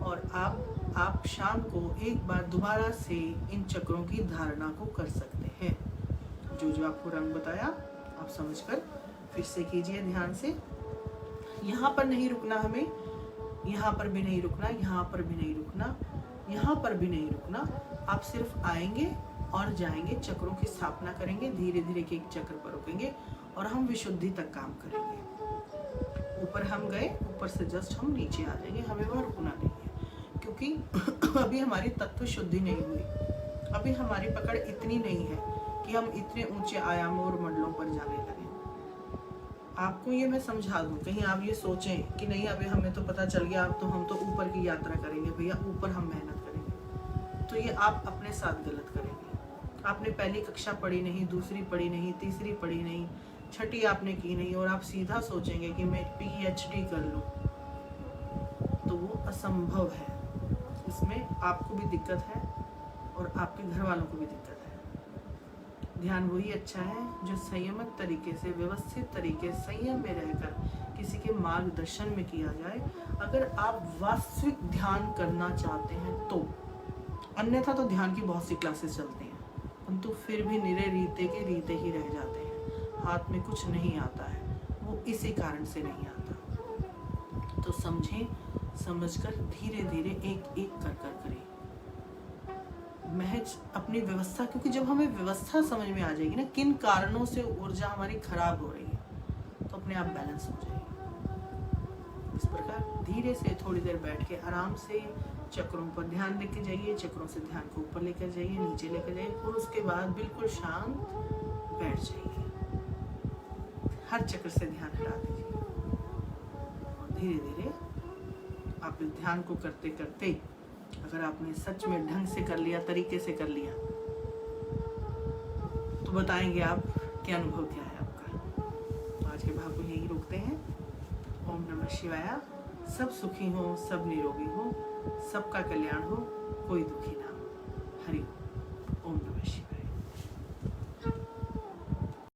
और आप शाम को एक बार दोबारा से इन चक्रों की धारणा को कर सकते हैं। जो आपको रंग बताया आप समझकर फिर से कीजिए ध्यान से। यहाँ पर नहीं रुकना हमें, यहाँ पर भी नहीं रुकना, यहाँ पर भी नहीं रुकना, यहाँ पर भी नहीं रुकना। आप सिर्फ आएंगे और जाएंगे, चक्रों की स्थापना करेंगे, धीरे धीरे एक चक्र पर रुकेंगे और हम विशुद्धि तक काम करेंगे। ऊपर हम गए, ऊपर से जस्ट हम नीचे आ जाएंगे, हमें वहाँ रुकना नहीं है, क्योंकि अभी हमारी तत्व शुद्धि नहीं हुई। अभी हमारी पकड़ इतनी नहीं है कि हम इतने ऊंचे आयामों और मंडलों पर जाने लगे। आपको ये मैं समझा दूं, कहीं आप ये सोचें कि नहीं अभी हमें तो पता चल गया, अब तो हम तो ऊपर की यात्रा करेंगे भैया, ऊपर हम मेहनत करेंगे, तो ये आप अपने साथ गलत करेंगे। आपने पहली कक्षा पढ़ी नहीं, दूसरी पढ़ी नहीं, तीसरी पढ़ी नहीं, छठी आपने की नहीं, और आप सीधा सोचेंगे कि मैं PhD कर लूं, तो वो असंभव है। इसमें आपको भी दिक्कत है और आपके घर वालों को भी दिक्कत है। ध्यान वही अच्छा है जो संयमित तरीके से, व्यवस्थित तरीके से, संयम में रहकर किसी के मार्गदर्शन में किया जाए। अगर आप वास्तविक ध्यान करना चाहते हैं तो, अन्यथा तो ध्यान की बहुत सी क्लासेस चलती हैं, परंतु फिर भी निरे रीते के रीते ही रह जाते हैं, हाथ में कुछ नहीं आता है। वो इसी कारण से नहीं आता। तो समझें समझकर धीरे धीरे एक एक कर कर करें। महज अपनी व्यवस्था, क्योंकि जब हमें व्यवस्था समझ में आ जाएगी ना किन कारणों से ऊर्जा हमारी खराब हो रही है, तो अपने आप बैलेंस हो जाएगी। इस प्रकार धीरे से थोड़ी देर बैठ के आराम से चक्रों पर ध्यान लेके जाइए, चक्रों से ध्यान को ऊपर लेकर जाइए, नीचे लेकर जाइए, और उसके बाद बिल्कुल शांत बैठ जाइए। हर चक्र से ध्यान हटा दीजिए और धीरे धीरे आप इस ध्यान को करते करते, अगर आपने सच में ढंग से कर लिया, तरीके से कर लिया, तो बताएंगे आप क्या अनुभव क्या है आपका। आज के भाव को यही रोकते हैं। ओम नमः शिवाय। सब सुखी हो, सब निरोगी हो, सबका कल्याण हो, कोई दुखी ना।